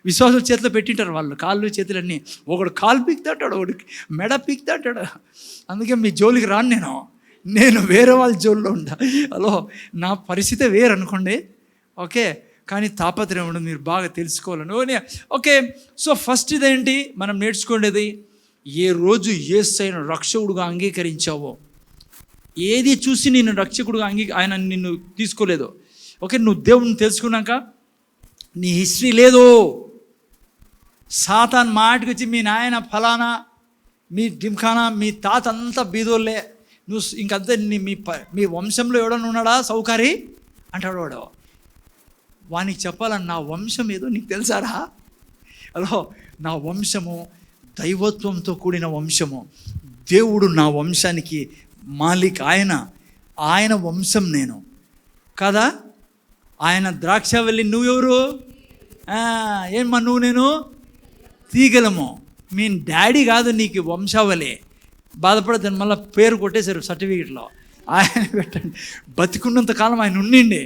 Speaker 1: విశ్వాసం చేతిలో పెట్టింటారు, వాళ్ళు కాళ్ళు చేతులన్నీ. ఒకడు కాలు పీకుతాంటాడు, ఒకడు మెడ పీకుతాంటాడు. అందుకే మీ జోలికి రాను, నేను వేరే వాళ్ళ జోలిలో ఉంటా. హలో, నా పరిస్థితి వేరు అనుకోండి, ఓకే. కానీ తాపత్రయం ఉండదు, మీరు బాగా తెలుసుకోవాలని. ఓకే, సో ఫస్ట్ ఇదేంటి మనం నేర్చుకునేది? ఏ రోజు యేసయ్యను రక్షకుడుగా అంగీకరించావో, ఏది చూసి నిన్ను రక్షకుడుగా ఆయన నిన్ను తీసుకోలేదు, ఓకే, నువ్వు దేవుడిని తెలుసుకున్నాక నీ హిస్టరీ లేదు. సాతాన్ మాటకు వచ్చి మీ నాయన ఫలానా, మీ దిమ్ఖానా, మీ తాత అంతా బీదోళ్ళే, నువ్వు ఇంకంతా మీ వంశంలో ఎవడన్నా ఉన్నాడా సౌకారి అంటాడు వాడు. వానికి చెప్పాలని నా వంశం ఏదో నీకు తెలుసారా? హలో, నా వంశము దైవత్వంతో కూడిన వంశము. దేవుడు నా వంశానికి మాలిక్, ఆయన వంశం నేను కదా. ఆయన ద్రాక్షవల్లి, నువ్వెవరు? ఏమ్మా నువ్వు? నేను తీగలము. మీ డాడీ కాదు నీకు వంశావళి. బాధపడద్దని మళ్ళీ పేరు కొట్టేశారు సర్టిఫికెట్లో. ఆయన పెట్టండి, బతికున్నంత కాలం ఆయన ఉండిండి.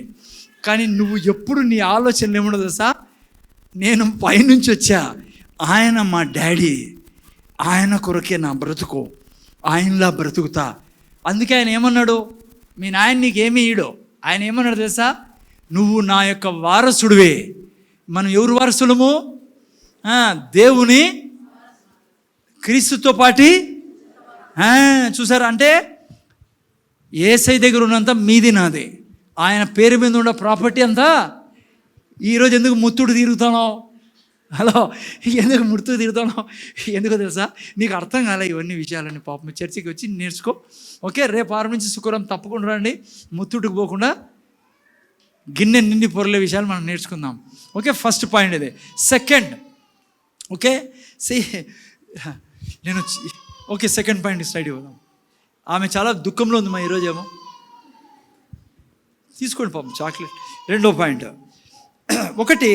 Speaker 1: కానీ నువ్వు ఎప్పుడు నీ ఆలోచన ఏముండదు సార్, నేను పైనుంచి వచ్చా, ఆయన మా డాడీ, ఆయన కొరకే నా బ్రతుకు, ఆయనలా బ్రతుకుతా. అందుకే ఆయన ఏమన్నాడు? మీ నాయన నీకేమీ ఇయ్యడు. ఆయన ఏమన్నాడు తెలుసా? నువ్వు నా యొక్క వారసుడివే. మనం ఎవరు వారసులము? దేవుని, క్రీస్తుతో పాటి. చూసారా? అంటే యేసయ్య దగ్గర ఉన్నంత మీది నాది, ఆయన పేరు మీద ఉన్న ప్రాపర్టీ అంతా. ఈరోజు ఎందుకు ముత్తుడు తిరుగుతానో? హలో, ఎందుకు ముడుతూ తిరుగుతానో? ఎందుకో తెలుసా? నీకు అర్థం కాలే ఇవన్నీ విషయాలన్నీ. పాపం చర్చికి వచ్చి నేర్చుకో, ఓకే. రేపు 6 నుంచి శుక్రవారం తప్పకుండా రండి. ముత్తుడికి పోకుండా గిన్నె నిండి పొరలే విషయాలు మనం నేర్చుకుందాం, ఓకే. ఫస్ట్ పాయింట్ ఇది. సెకండ్, ఓకే, నేను ఓకే సెకండ్ పాయింట్ స్టడీ పోదాం. ఆమె చాలా దుఃఖంలో ఉంది మా ఈరోజేమో. తీసుకోండి పాపం చాక్లెట్. రెండో పాయింట్, ఒకటి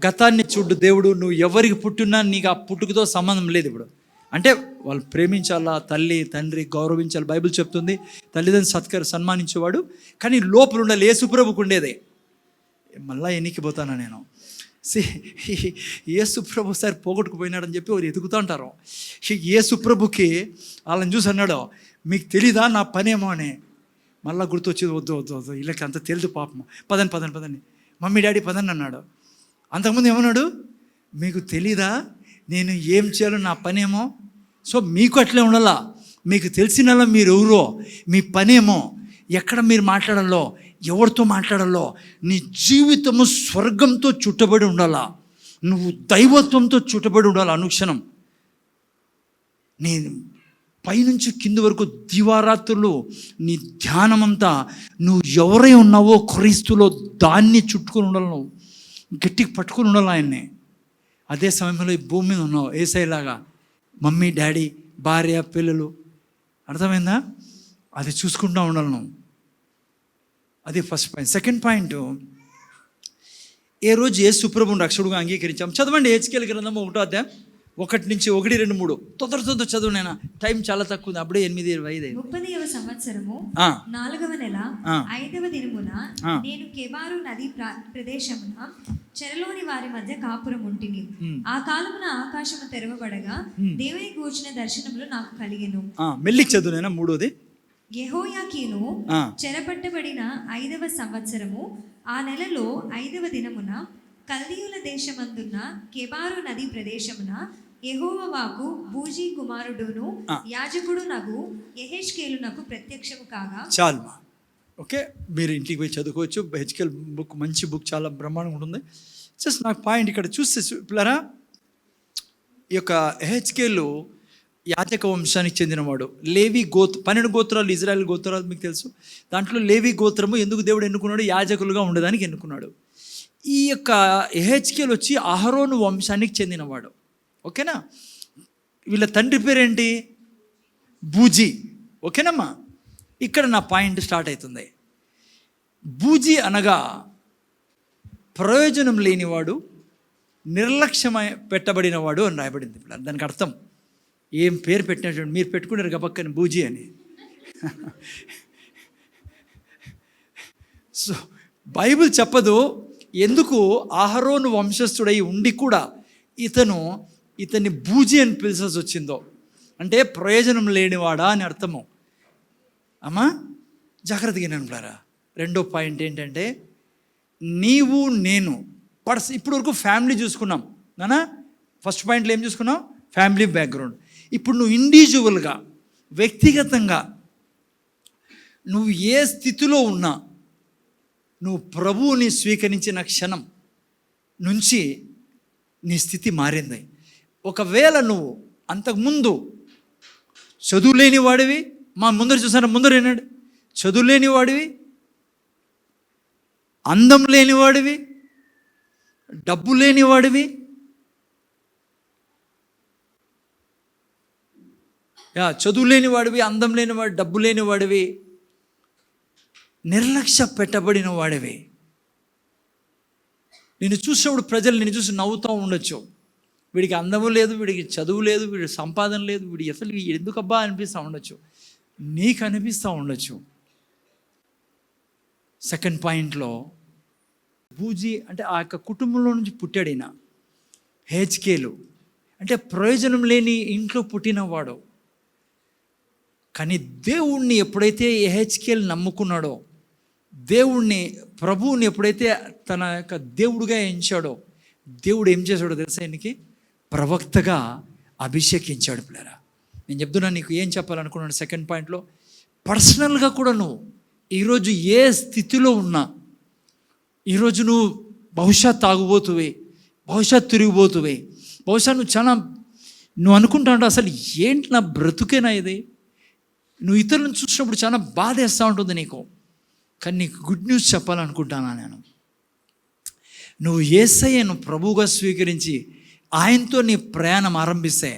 Speaker 1: గతాన్ని చూడు దేవుడు. నువ్వు ఎవరికి పుట్టినా నీకు ఆ పుట్టుకతో సంబంధం లేదు. ఇప్పుడు అంటే వాళ్ళు ప్రేమించాలా, తల్లి తండ్రి గౌరవించాలి, బైబిల్ చెప్తుంది. తల్లిదండ్రులు సన్మానించేవాడు. కానీ లోపల ఉండాలి. యేసుప్రభుకు ఉండేదే. మళ్ళా ఎన్నికిపోతానా నేను? యేసుప్రభు సార్ పోగొట్టుకుపోయినాడని చెప్పి వారు ఎదుగుతూ ఉంటారు. యేసుప్రభుకి వాళ్ళని చూసి అన్నాడు, మీకు తెలీదా నా పనేమో అని. మళ్ళీ గుర్తొచ్చేది, వద్దు వద్దు వద్దు, వీళ్ళకి అంత తెలియదు పాపము, పదండి మమ్మీ డాడీ పదండి అన్నాడు. అంతకుముందు ఏమన్నాడు? మీకు తెలీదా నేను ఏం చేయాలో నా పనేమో. సో మీకు అట్లే ఉండాలా. మీకు తెలిసినలా మీరు ఎవరో, మీ పనేమో, ఎక్కడ మీరు మాట్లాడాలో, ఎవరితో మాట్లాడాలో. నీ జీవితము స్వర్గంతో చుట్టబడి ఉండాలా. నువ్వు దైవత్వంతో చుట్టబడి ఉండాలి అనుక్షణం. నేను పైనుంచి కింది వరకు దివారాత్రులు నీ ధ్యానమంతా నువ్వు ఎవరై ఉన్నావో క్రీస్తులో దాన్ని చుట్టుకొని ఉండాలి. నువ్వు గట్టిగా పట్టుకొని ఉండాలి ఆయన్ని. అదే సమయంలో ఈ భూమి మీద ఉన్నావు యేసయ్యలాగా. మమ్మీ డాడీ భార్య పిల్లలు, అర్థమైందా? అది చూసుకుంటూ ఉండాలి నువ్వు. అది ఫస్ట్ పాయింట్. సెకండ్ పాయింట్, ఏ రోజు యేసుప్రభువుని రక్షకుడుగా అంగీకరించాం. చదవండి హెచ్కేల్ గ్రంథం 1వ అధ్యాయం 1 నుంచి 1, 2, 3 తొందర చదువు. నేను టైం చాలా తక్కువ ఉంది, అప్పుడే 8:25.
Speaker 3: 30వ సంవత్సరము 4వ నెల 5వ దినమున నేను కెబారు నది ప్రదేశమున చెరలోని వారి మధ్య కాపురం ఉంటిని. ఆ కాలమున ఆకాశము తెరవబడగా దేవుని గూర్చిన దర్శనములు నాకు కలిగెను.
Speaker 1: మెల్లికి చదువు. నేను 3వది,
Speaker 3: యెహోయాకీను చెరపట్టబడిన 5వ సంవత్సరము ఆ నెలలో 5వ దినమున కల్దీయుల దేశమందున్న కెబారు నది ప్రదేశమున యెహోవా వాక్కు బూజీ కుమారుడును యాజకుడు నగు యెహెజ్కేలునకు ప్రత్యక్షము కాగా. చాలు, ఓకే. మీరు ఇంటికి పోయి చదువుకోవచ్చు. హెచ్కేల్ బుక్ మంచి బుక్, చాలా బ్రహ్మాండంగా ఉంటుంది. జస్ట్ నాకు పాయింట్ ఇక్కడ చూస్తే పిల్లరా, ఈ యొక్క హెచ్కేలు యాజక వంశానికి చెందినవాడు. లేవి 12 గోత్రాలు ఇజ్రాయెల్ గోత్రాలు మీకు తెలుసు. దాంట్లో లేవి గోత్రము ఎందుకు దేవుడు ఎన్నుకున్నాడు? యాజకులుగా ఉండడానికి ఎన్నుకున్నాడు. ఈ యొక్క యెహెజ్కేల్ వచ్చి అహరోను వంశానికి చెందినవాడు, ఓకేనా. వీళ్ళ తండ్రి పేరేంటి? బూజీ, ఓకేనమ్మా.
Speaker 1: ఇక్కడ నా పాయింట్ స్టార్ట్ అవుతుంది. బూజీ అనగా ప్రయోజనం లేనివాడు, నిర్లక్ష్యమై పెట్టబడినవాడు అని రాయబడింది. దానికి అర్థం ఏం పేరు పెట్టినటువంటి మీరు పెట్టుకున్నారు గబక్కని బూజీ అని. సో బైబిల్ చెప్పదు ఎందుకు అహరోను వంశస్థుడై ఉండి కూడా ఇతన్ని బూజీ అని పిలిచాల్సి వచ్చిందో. అంటే ప్రయోజనం లేనివాడా అని అర్థము. అమ్మా జాగ్రత్తగా వినండి. రెండో పాయింట్ ఏంటంటే, నీవు నేను ఇప్పుడు వరకు ఫ్యామిలీ చూసుకున్నాం నానా. ఫస్ట్ పాయింట్లో ఏం చూసుకున్నాం? Family background. ఇప్పుడు నువ్వు ఇండివిజువల్గా, వ్యక్తిగతంగా నువ్వు ఏ స్థితిలో ఉన్నా, నువ్వు ప్రభువుని స్వీకరించిన క్షణం నుంచి నీ స్థితి మారింది. ఒకవేళ నువ్వు అంతకుముందు చదువు లేని వాడివి, మా ముందర చూసాను, ముందర ఏనాడు చదువు లేని వాడివి, అందం లేనివాడివి, డబ్బు లేనివాడివి, చదువు లేనివాడివి, అందం లేనివాడు, డబ్బు లేనివాడివి, నిర్లక్ష్య పెట్టబడిన వాడివి. నేను చూసినప్పుడు ప్రజలు నేను చూసి నవ్వుతూ ఉండొచ్చు. వీడికి అందము లేదు, వీడికి చదువు లేదు, వీడి సంపాదన లేదు, వీడి అసలు ఎందుకబ్బా అనిపిస్తూ ఉండొచ్చు, నీకు అనిపిస్తూ ఉండొచ్చు. సెకండ్ పాయింట్లో బూజీ అంటే ఆ యొక్క కుటుంబంలో నుంచి పుట్టాడిన హెచ్కేలు అంటే ప్రయోజనం లేని ఇంట్లో పుట్టినవాడు. కానీ దేవుణ్ణి ఎప్పుడైతే హెచ్కేలు నమ్ముకున్నాడో, దేవుణ్ణి ప్రభువుని ఎప్పుడైతే తన యొక్క దేవుడుగా ఎంచాడో, దేవుడు ఏం చేశాడో తెలుసా? ఆయనకి ప్రవక్తగా అభిషేకించాడు. పిల్లరా, నేను చెప్తున్నా నీకు ఏం చెప్పాలనుకున్నాను. సెకండ్ పాయింట్లో పర్సనల్గా కూడా నువ్వు ఈరోజు ఏ స్థితిలో ఉన్నా, ఈరోజు నువ్వు బహుశా తాగుబోతువే, బహుశా తిరిగిపోతువే, బహుశా నువ్వు అనుకుంటావు అసలు ఏంటి నా బ్రతుకేనా ఇది, నువ్వు ఇతరులను చూసినప్పుడు చాలా బాధ వేస్తూ ఉంటుంది నీకు. కానీ నీకు గుడ్ న్యూస్ చెప్పాలనుకుంటానా నేను. నువ్వు యేసయ్యను ప్రభువుగా స్వీకరించి ఆయనతో నీ ప్రయాణం ఆరంభిస్తే,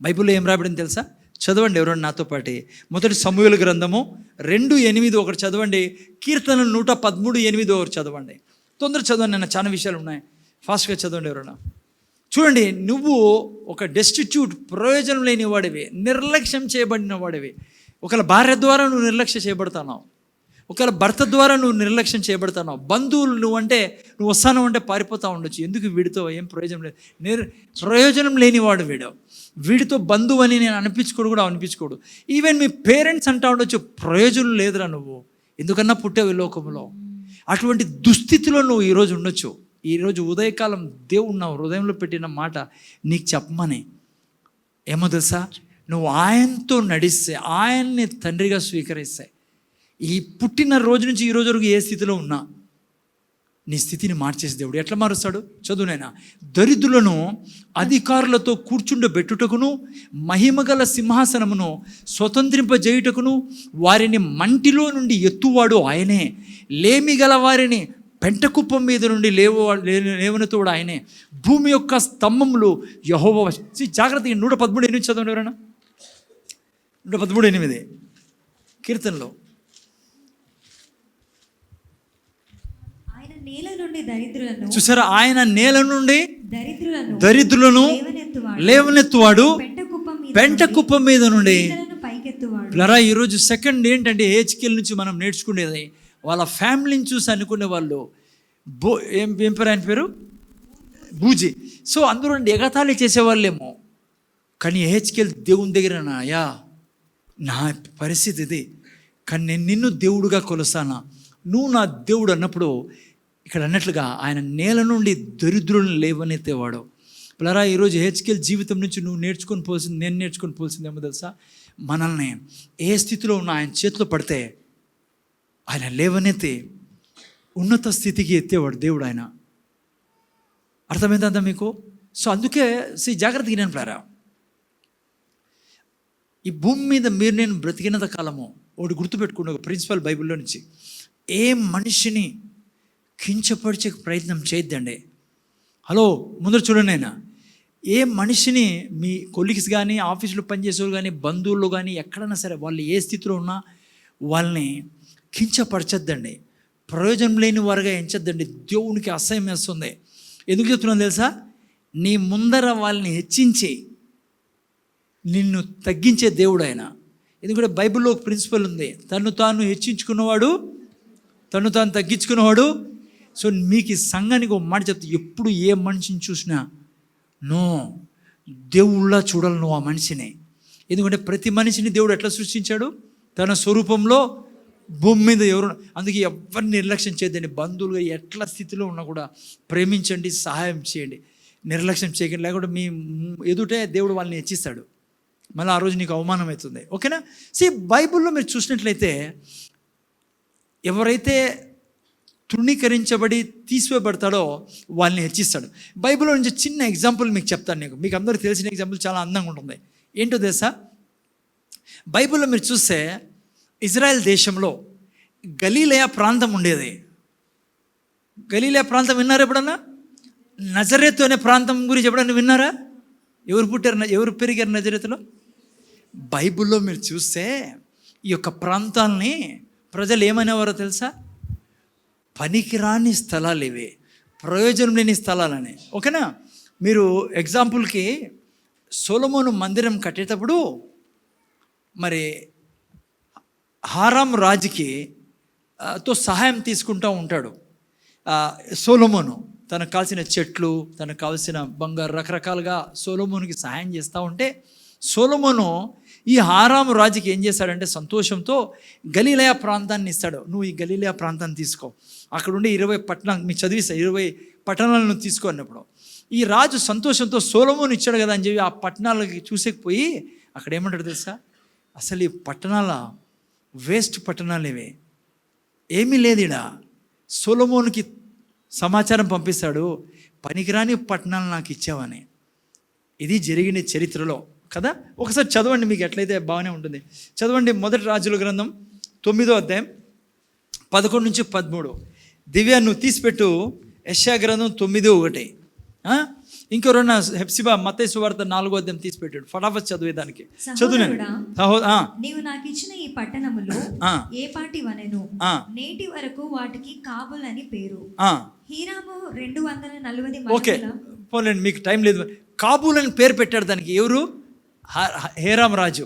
Speaker 1: బైబిల్లో ఏం రాబడింది తెలుసా? చదవండి ఎవరండి నాతో పాటి. మొదటి సమూయేలు గ్రంథము 2:8 ఒకటి చదవండి. కీర్తనలు 113:8 ఒకటి చదవండి. తొందర చదవండి, నేను చాలా విషయాలు ఉన్నాయి, ఫాస్ట్గా చదవండి ఎవరన్నా. చూడండి, నువ్వు ఒక డెస్టిట్యూట్, ప్రయోజనం లేని వాడివి, నిర్లక్ష్యం చేయబడిన వాడివి. ఒకవేళ భార్య ద్వారా నువ్వు నిర్లక్ష్యం చేయబడుతున్నావు, ఒకవేళ భర్త ద్వారా నువ్వు నిర్లక్ష్యం చేయబడుతున్నావు, బంధువులు నువ్వు వస్తాను అంటే పారిపోతూ ఉండొచ్చు. ఎందుకు వీడితో ఏం ప్రయోజనం లేదు, ప్రయోజనం లేనివాడు వీడితో బంధువు అని నేను అనిపించుకోడు కూడా అనిపించుకోడు. ఈవెన్ మీ పేరెంట్స్ అంటా ఉండొచ్చు, ప్రయోజనం లేదురా నువ్వు, ఎందుకన్నా పుట్టావు ఈ లోకంలో. అటువంటి దుస్థితిలో నువ్వు ఈరోజు ఉండొచ్చు. ఈరోజు ఉదయకాలం దేవుడు నా హృదయంలో పెట్టిన మాట నీకు చెప్పమని. ఏమో తెలుసా? నువ్వు ఆయనతో నడిస్తే, ఆయన్ని తండ్రిగా స్వీకరిస్తే, ఈ పుట్టిన రోజు నుంచి ఈ రోజు వరకు ఏ స్థితిలో ఉన్నా నీ స్థితిని మార్చేసి దేవుడు ఎట్లా మారుస్తాడు? చదువునైనా, దరిద్రులను అధికారులతో కూర్చుండబెట్టుటకును, మహిమగల సింహాసనమును స్వతంత్రింపజేయుటకును వారిని మంటిలో నుండి ఎత్తువాడు ఆయనే, లేమిగల వారిని పెంటకుప్పం మీద నుండి లేవనెత్తువాడు ఆయనే, భూమి యొక్క స్తంభములు యెహోవా. జాగ్రత్తగా 113:8 చదవండి ఎవరైనా. 113:8 కీర్తనలో. చూసారా, ఆయన నేల నుండి దరిద్రులను లేవనెత్తువాడు, పెంట కుప్పం మీద నుండి. ఈరోజు సెకండ్ ఏంటంటే, హెచ్కేల్ నుంచి మనం నేర్చుకునేది, వాళ్ళ ఫ్యామిలీని చూసి అనుకునే వాళ్ళు ఏం పేరు, ఆయన పేరు బూజీ. సో అందరూ ఎగతాళి చేసేవాళ్ళేమో. కానీ హెచ్కేల్ దేవుని దగ్గర, నాయా నా పరిస్థితి ఇది, కానీ నేను నిన్ను దేవుడుగా కొలుస్తానా, నువ్వు నా దేవుడు అన్నప్పుడు, ఇక్కడ అన్నట్లుగా ఆయన నేల నుండి దరిద్రులను లేవనెత్తేవాడు. పిల్లరా, ఈరోజు హెచ్కేల్ జీవితం నుంచి నువ్వు నేర్చుకొని పోల్సింది, నేను నేర్చుకొని పోల్సింది ఏమో తెలుసా? మనల్ని ఏ స్థితిలో ఉన్న ఆయన చేతిలో పడితే ఆయన లేవనెత్తి ఉన్నత స్థితికి ఎత్తేవాడు దేవుడు ఆయన. అర్థమైందంతా మీకు? సో అందుకే జాగ్రత్తగా నేను పిల్లరా, ఈ భూమి మీద మీరు నేను బ్రతికినంత కాలము ఒకటి గుర్తుపెట్టుకుని, ఒక ప్రిన్సిపల్ బైబిల్లో నుంచి, ఏ మనిషిని కించపరిచే ప్రయత్నం చేయొద్దండి. హలో, ముందర చూడండి, ఆయన ఏ మనిషిని, మీ కొలీగ్స్ కానీ, ఆఫీసులో పనిచేసేవాళ్ళు కానీ, బంధువులు కానీ, ఎక్కడైనా సరే వాళ్ళు ఏ స్థితిలో ఉన్నా వాళ్ళని కించపరచద్దండి, ప్రయోజనం లేని వారుగా ఎంచద్దండి. దేవునికి అసహ్యం వేస్తుంది. ఎందుకు చెప్తున్నాను తెలుసా? నీ ముందర వాళ్ళని హెచ్చించి నిన్ను తగ్గించే దేవుడు ఆయన. ఎందుకంటే బైబిల్లో ఒక ప్రిన్సిపల్ ఉంది, తను తాను హెచ్చించుకున్నవాడు తను తాను తగ్గించుకున్నవాడు. సో మీకు ఈ సంఘానికి ఒక మాట చెప్తే, ఎప్పుడు ఏ మనిషిని చూసినా నో, దేవుళ్ళ చూడాలి నువ్వు ఆ మనిషిని. ఎందుకంటే ప్రతి మనిషిని దేవుడు ఎట్లా సృష్టించాడు? తన స్వరూపంలో భూమి మీద ఎవరు. అందుకే ఎవరిని నిర్లక్ష్యం చేయద్దండి. బంధువులుగా ఎట్లా స్థితిలో ఉన్నా కూడా ప్రేమించండి, సహాయం చేయండి, నిర్లక్ష్యం చేయకండి. లేకుంటే మీ ఎదుటే దేవుడు వాళ్ళని హెచ్చిస్తాడు, మళ్ళీ ఆ రోజు నీకు అవమానం అవుతుంది. ఓకేనా? బైబిల్లో మీరు చూసినట్లయితే ఎవరైతే తృణీకరించబడి తీసివేయబడతాడో వాళ్ళని హెచ్చిస్తాడు. బైబిల్లో నుంచి చిన్న ఎగ్జాంపుల్ మీకు చెప్తాను. మీకు అందరికీ తెలిసిన ఎగ్జాంపుల్ చాలా అందంగా ఉంటుంది. ఏంటో తెలుసా? బైబిల్లో మీరు చూస్తే ఇజ్రాయెల్ దేశంలో గలీలయ ప్రాంతం ఉండేది. గలీలయ ప్రాంతం విన్నారా ఎప్పుడన్నా? నజరేతు అనే ప్రాంతం గురించి ఎప్పుడన్నా విన్నారా? ఎవరు పెరిగారు నజరేతులో? బైబిల్లో మీరు చూస్తే ఈ యొక్క ప్రాంతాలని ప్రజలు ఏమనేవారో తెలుసా? పనికిరాని స్థలాలు ఇవి, ప్రయోజనం లేని స్థలాలని. ఓకేనా? మీరు ఎగ్జాంపుల్కి సొలొమోను మందిరం కట్టేటప్పుడు మరి హారాం రాజుకి తో సహాయం తీసుకుంటూ ఉంటాడు సొలొమోను. తనకు కావాల్సిన చెట్లు, తనకు కావాల్సిన బంగారు, రకరకాలుగా సొలొమోనుకి సహాయం చేస్తూ ఉంటే, సొలొమోను ఈ హారాము రాజుకి ఏం చేశాడంటే సంతోషంతో గలీలయ ప్రాంతాన్ని ఇస్తాడు. నువ్వు ఈ గలీలయ ప్రాంతాన్ని తీసుకో, అక్కడ ఉండి 20 పట్టణాలు మీకు చదివిస్తా, 20 పట్టణాలను తీసుకో అన్నప్పుడు ఈ రాజు సంతోషంతో సొలొమోను ఇచ్చాడు కదా అని చెప్పి ఆ పట్టణాలకి చూసేకపోయి అక్కడ ఏమంటాడు తెలుసా? అసలు ఈ పట్టణాల వేస్ట్ పట్టణాలు ఇవి, ఏమీ లేదు ఇడా. సొలొమోనుకి సమాచారం పంపిస్తాడు, పనికిరాని పట్టణాలు నాకు ఇచ్చావని. ఇది జరిగిన చరిత్రలో కదా. ఒకసారి చదవండి, మీకు ఎట్లయితే బాగానే ఉంటుంది. చదవండి మొదటి రాజుల గ్రంథం 9వ అధ్యాయం 11 నుంచి 13. దివ్య నువ్వు తీసిపెట్టు యెషయా గ్రంథం 9:1. ఇంకెవరన్నా హెప్సిబా మత్తయి సువార్త 4వ అధ్యాయం తీసిపెట్టాడు. ఫటాఫట్ చదివేదానికి చదువు.
Speaker 3: నీవు నాకు ఇచ్చిన ఈ పట్టణములో ఏ పాటి వనెను, నేటి వరకు వాటికి కాబుల్ అని పేరు. హీరాము 240
Speaker 1: ఓకే పోలేండి, మీకు టైం లేదు. కాబూల్ అని పేరు పెట్టాడు దానికి. ఎవరు? హేరాం రాజు.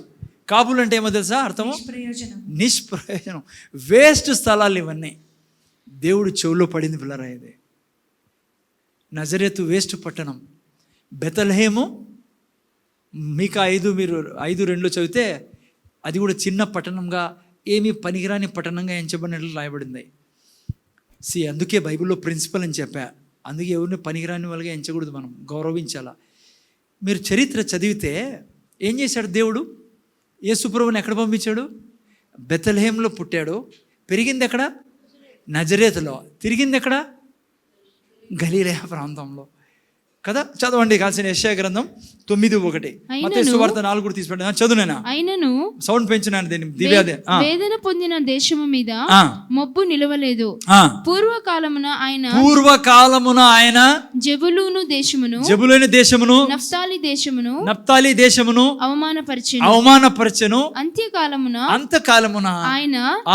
Speaker 1: కాబూల్ అంటే ఏమో తెలుసా అర్థము? నిష్ప్రయోజనం, వేస్ట్ స్థలాలు ఇవన్నీ. దేవుడు చెవులో పడింది పిల్లరా. ఇది నజరేతు వేస్ట్ పట్టణం. బెతల్హేము మీకు 5:2 చదివితే అది కూడా చిన్న పట్టణంగా, ఏమీ పనికిరాని పట్టణంగా ఎంచబడినట్లు రాయబడింది. అందుకే బైబిల్లో ప్రిన్సిపల్ అని చెప్పా. అందుకే ఎవరిని పనికిరాని వాళ్ళగా ఎంచకూడదు, మనం గౌరవించాలా. మీరు చరిత్ర చదివితే ఏం చేశాడు దేవుడు? యేసుప్రభుని ఎక్కడ పంపించాడు? బెతల్హేంలో పుట్టాడు. పెరిగింది ఎక్కడ? నజరేతులో. తిరిగింది ఎక్కడ? గలీలయ ప్రాంతంలో కదా. చదవండి కాల్సిన యెషయా గ్రంథం 9:1. మత్తయి సువార్త 4 కూడా తీసిపెట్టాను. చదువునేనా? అయినను సౌండ్ పెంచినాను దీన్ని. దివ్యాదే
Speaker 2: వేదన పొందిన దేశము మీద మబ్బు నిలవలేదు. పూర్వకాలమున ఆయన జెబూలూను దేశమును నఫ్తాలి దేశమును అవమానపరచెను. అంత్యకాలమున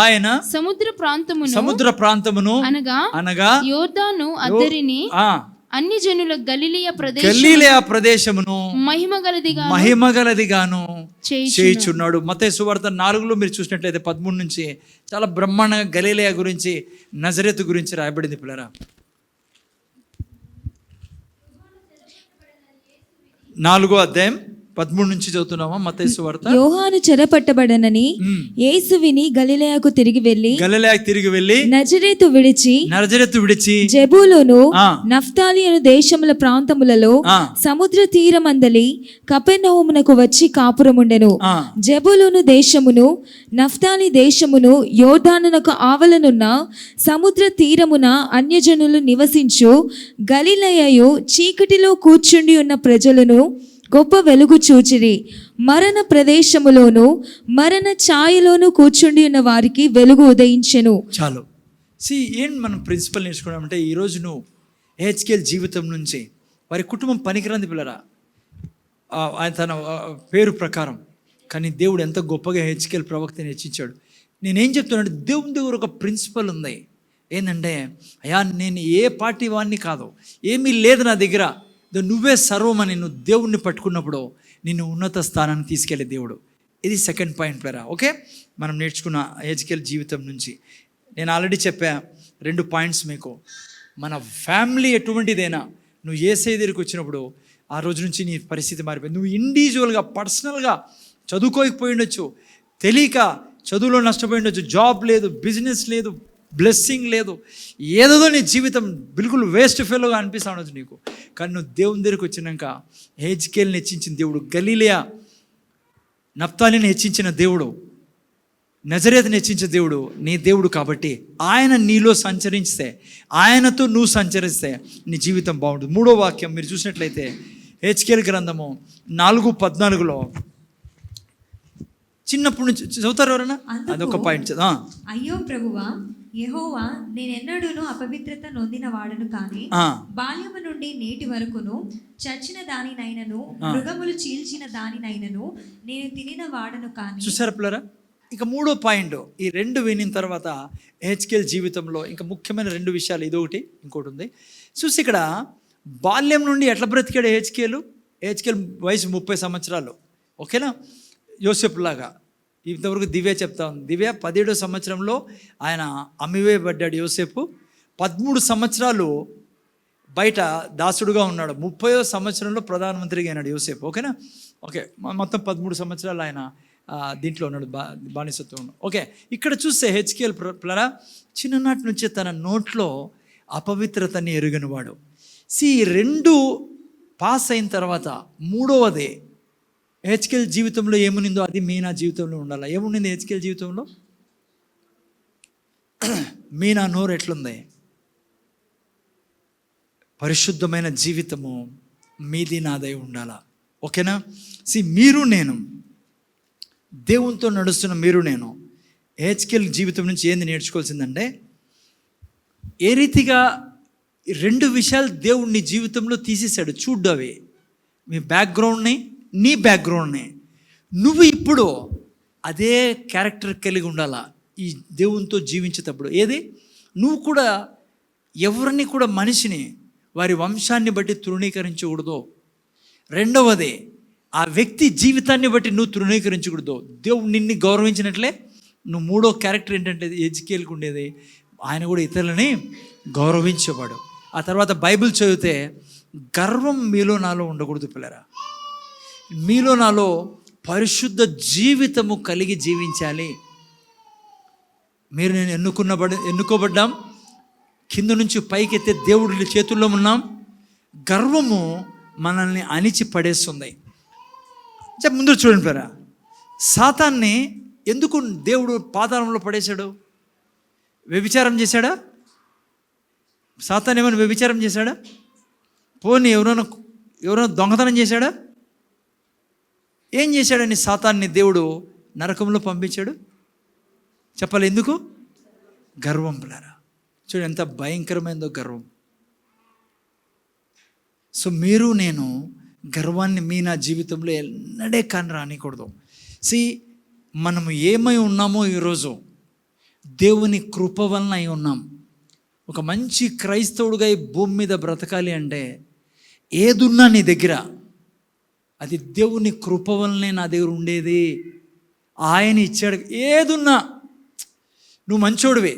Speaker 2: ఆయన సముద్ర ప్రాంతమును అనగా యోర్దాను అద్దరిని అన్ని జనుల గలిలయ ప్రదేశమును మహిమగలదిగాను చేయుచున్నాడు. మత్తయి సువార్త 4లో మీరు చూసినట్లయితే 13 నుంచి చాలా బ్రహ్మాండంగా గలిలయ గురించి, నజరేతు గురించి రాయబడింది పిల్లరా. 4వ అధ్యాయం 13 నుంచి చదువుతున్నామా మత్తయి సువార్త.
Speaker 4: యోహాను చెరపట్టబడనని యేసు విని గలిలయకు తిరిగి వెళ్ళి నజరేతు విడిచి జెబూలూను నఫ్తాలి అను దేశముల ప్రాంతములలో సముద్ర తీరమందలి కపెర్నహూమునకు వచ్చి కాపురముండెను. జెబూలూను దేశమును నఫ్తాలి దేశమును యోర్దానునకు ఆవలనున్న సముద్ర తీరమున అన్యజనులు నివసించు గలిలయయు చీకటిలో కూర్చుండి ఉన్న ప్రజలను గొప్ప వెలుగు చూచిరి. మరణ ప్రదేశములోను మరణ ఛాయలోను కూర్చుండి ఉన్న వారికి వెలుగు ఉదయించెను.
Speaker 1: చాలు. ఏంటి మనం ప్రిన్సిపల్ నేర్చుకున్నామంటే, ఈరోజు నువ్వు హెచ్కేఎల్ జీవితం నుంచి వారి కుటుంబం పనికిరంది పిల్లరా, ఆయన తన పేరు ప్రకారం. కానీ దేవుడు ఎంత గొప్పగా హెచ్కేఎల్ ప్రవక్తని హెచ్చించాడు. నేనేం చెప్తున్నాను, దేవుని దగ్గర ఒక ప్రిన్సిపల్ ఉంది. ఏంటంటే, అయ్యా నేను ఏ పార్టీ వాడిని కాదు, ఏమీ లేదు నా దగ్గర, నువ్వే సర్వమని నువ్వు దేవుణ్ణి పట్టుకున్నప్పుడు నిన్ను ఉన్నత స్థానానికి తీసుకెళ్ళే దేవుడు. ఇది సెకండ్ పాయింట్ పేరా. ఓకే, మనం నేర్చుకున్న హెజ్కేల్ జీవితం నుంచి నేను ఆల్రెడీ చెప్పా 2 పాయింట్స్ మీకు. మన ఫ్యామిలీ ఎటువంటిదైనా నువ్వు యేసయ్య దగ్గరికి వచ్చినప్పుడు ఆ రోజు నుంచి నీ పరిస్థితి మారిపోయింది. నువ్వు ఇండివిజువల్గా పర్సనల్గా చదువుకోకపోయి ఉండొచ్చు, తెలియక చదువులో నష్టపోయి ఉండొచ్చు, జాబ్ లేదు, బిజినెస్ లేదు, బ్లెస్సింగ్ లేదు, ఏదో నీ జీవితం బిల్కుల్ వేస్ట్ ఫెలోగా అనిపిస్తూ ఉండొచ్చు నీకు. కానీ నువ్వు దేవుని దగ్గరికి వచ్చినాక హెజ్కేల్ని హెచ్చించిన దేవుడు, గలిలయ నఫ్తాలిని హెచ్చించిన దేవుడు, నజరేతుని హెచ్చించిన దేవుడు నీ దేవుడు. కాబట్టి ఆయన నీలో సంచరిస్తే, ఆయనతో నువ్వు సంచరిస్తే నీ జీవితం బాగుంటుంది. 3వ వాక్యం మీరు చూసినట్లయితే హెజ్కేల్ గ్రంథము 4:14 చిన్నప్పటి నుంచి చదువుతారు ఎవరైనా? అదొక పాయింట్.
Speaker 3: అయ్యో ప్రభువా యెహోవా, నేనెన్నడూను అపవిత్రత నొందిన వాడను కానీ బాల్యము నుండి నేటి వరకును చచ్చిన దానినైనను మృగములు చీల్చిన దానినైనను నేను తినిన వాడను కానీ.
Speaker 1: చూసారా పిల్లరా? ఇక 3వ పాయింట్, ఈ 2 వినిన తర్వాత హెజ్కేల్ జీవితంలో ఇంకా ముఖ్యమైన 2 విషయాలు, ఇదొకటి ఇంకోటి ఉంది. చూసి ఇక్కడ బాల్యం నుండి ఎట్లా బ్రతికాడు హెజ్కేల్ వయసు 30 సంవత్సరాలు. ఓకేనా? యోసేపు లాగా. ఇంతవరకు దివ్య చెప్తా ఉంది. దివ్య 17వ సంవత్సరంలో ఆయన అమ్మివేయబడ్డాడు యోసేపు. 13 సంవత్సరాలు బయట దాసుడుగా ఉన్నాడు. 30వ సంవత్సరంలో ప్రధానమంత్రిగా అయినాడు యోసేపు. ఓకేనా? ఓకే, మొత్తం 13 సంవత్సరాలు ఆయన దీంట్లో ఉన్నాడు, బానిసత్వం. ఓకే, ఇక్కడ చూస్తే హెజ్కేల్ ప్లరా చిన్ననాటి నుంచే తన నోట్లో అపవిత్రతని ఎరుగనివాడు. 2 పాస్ అయిన తర్వాత 3వది హెజ్కేల్ జీవితంలో ఏమునిందో అది మీనా జీవితంలో ఉండాలి. ఏముండింది హెజ్కేల్ జీవితంలో? మీనా నోరు ఎట్లుంది? పరిశుద్ధమైన జీవితము మీది నాదై ఉండాలా. ఓకేనా? మీరు నేను దేవునితో నడుస్తున్న మీరు నేను హెజ్కేల్ జీవితం నుంచి ఏంది నేర్చుకోవాల్సిందంటే, ఏ రీతిగా 2 విషయాలు దేవుడు నీ జీవితంలో తీసేశాడు. చూడ్డు అవి మీ బ్యాక్గ్రౌండ్ని, నీ బ్యాక్గ్రౌండ్ని. నువ్వు ఇప్పుడు అదే క్యారెక్టర్ కలిగి ఉండాలా ఈ దేవునితో జీవించేటప్పుడు. ఏది? నువ్వు కూడా ఎవరిని కూడా మనిషిని వారి వంశాన్ని బట్టి తృణీకరించకూడదు. 2వది, ఆ వ్యక్తి జీవితాన్ని బట్టి నువ్వు తృణీకరించకూడదు. దేవుడు నిన్ను గౌరవించినట్లే నువ్వు 3వ క్యారెక్టర్ ఏంటంటే హెజ్కేల్కి ఉండేది, ఆయన కూడా ఇతరులని గౌరవించేవాడు. ఆ తర్వాత బైబిల్ చదివితే గర్వం మీలో నాలో ఉండకూడదు పిల్లరా. మీలో నాలో పరిశుద్ధ జీవితము కలిగి జీవించాలి. మీరు నేను ఎన్నుకోబడ్డాం, కింద నుంచి పైకెత్తే దేవుడి చేతుల్లో ఉన్నాం. గర్వము మనల్ని అణిచి పడేస్తుంది. ముందు చూడండి పేరా, సాతాన్ని ఎందుకు దేవుడు పాతాళంలో పడేశాడు? వ్యభిచారం చేశాడా? సాతాన్ ఏమైనా వ్యభిచారం చేశాడా? పోనీ ఎవరైనా దొంగతనం చేశాడా? ఏం చేశాడని సాతాన్ని దేవుడు నరకంలో పంపించాడు? చెప్పాలి ఎందుకు? గర్వం పిల్లరా. చూడు ఎంత భయంకరమైందో గర్వం. మీరు నేను గర్వాన్ని నా జీవితంలో ఎన్నడే కానీ రానికూడదు. మనము ఏమై ఉన్నామో ఈరోజు దేవుని కృప వలన అయి ఉన్నాం. ఒక మంచి క్రైస్తవుడుగా ఈ భూమి మీద బ్రతకాలి అంటే ఏదున్నా నీ దగ్గర అది దేవుని కృప వలనే నా దగ్గర ఉండేది. ఆయన ఇచ్చాడు. ఏదున్నా నువ్వు మంచోడివే,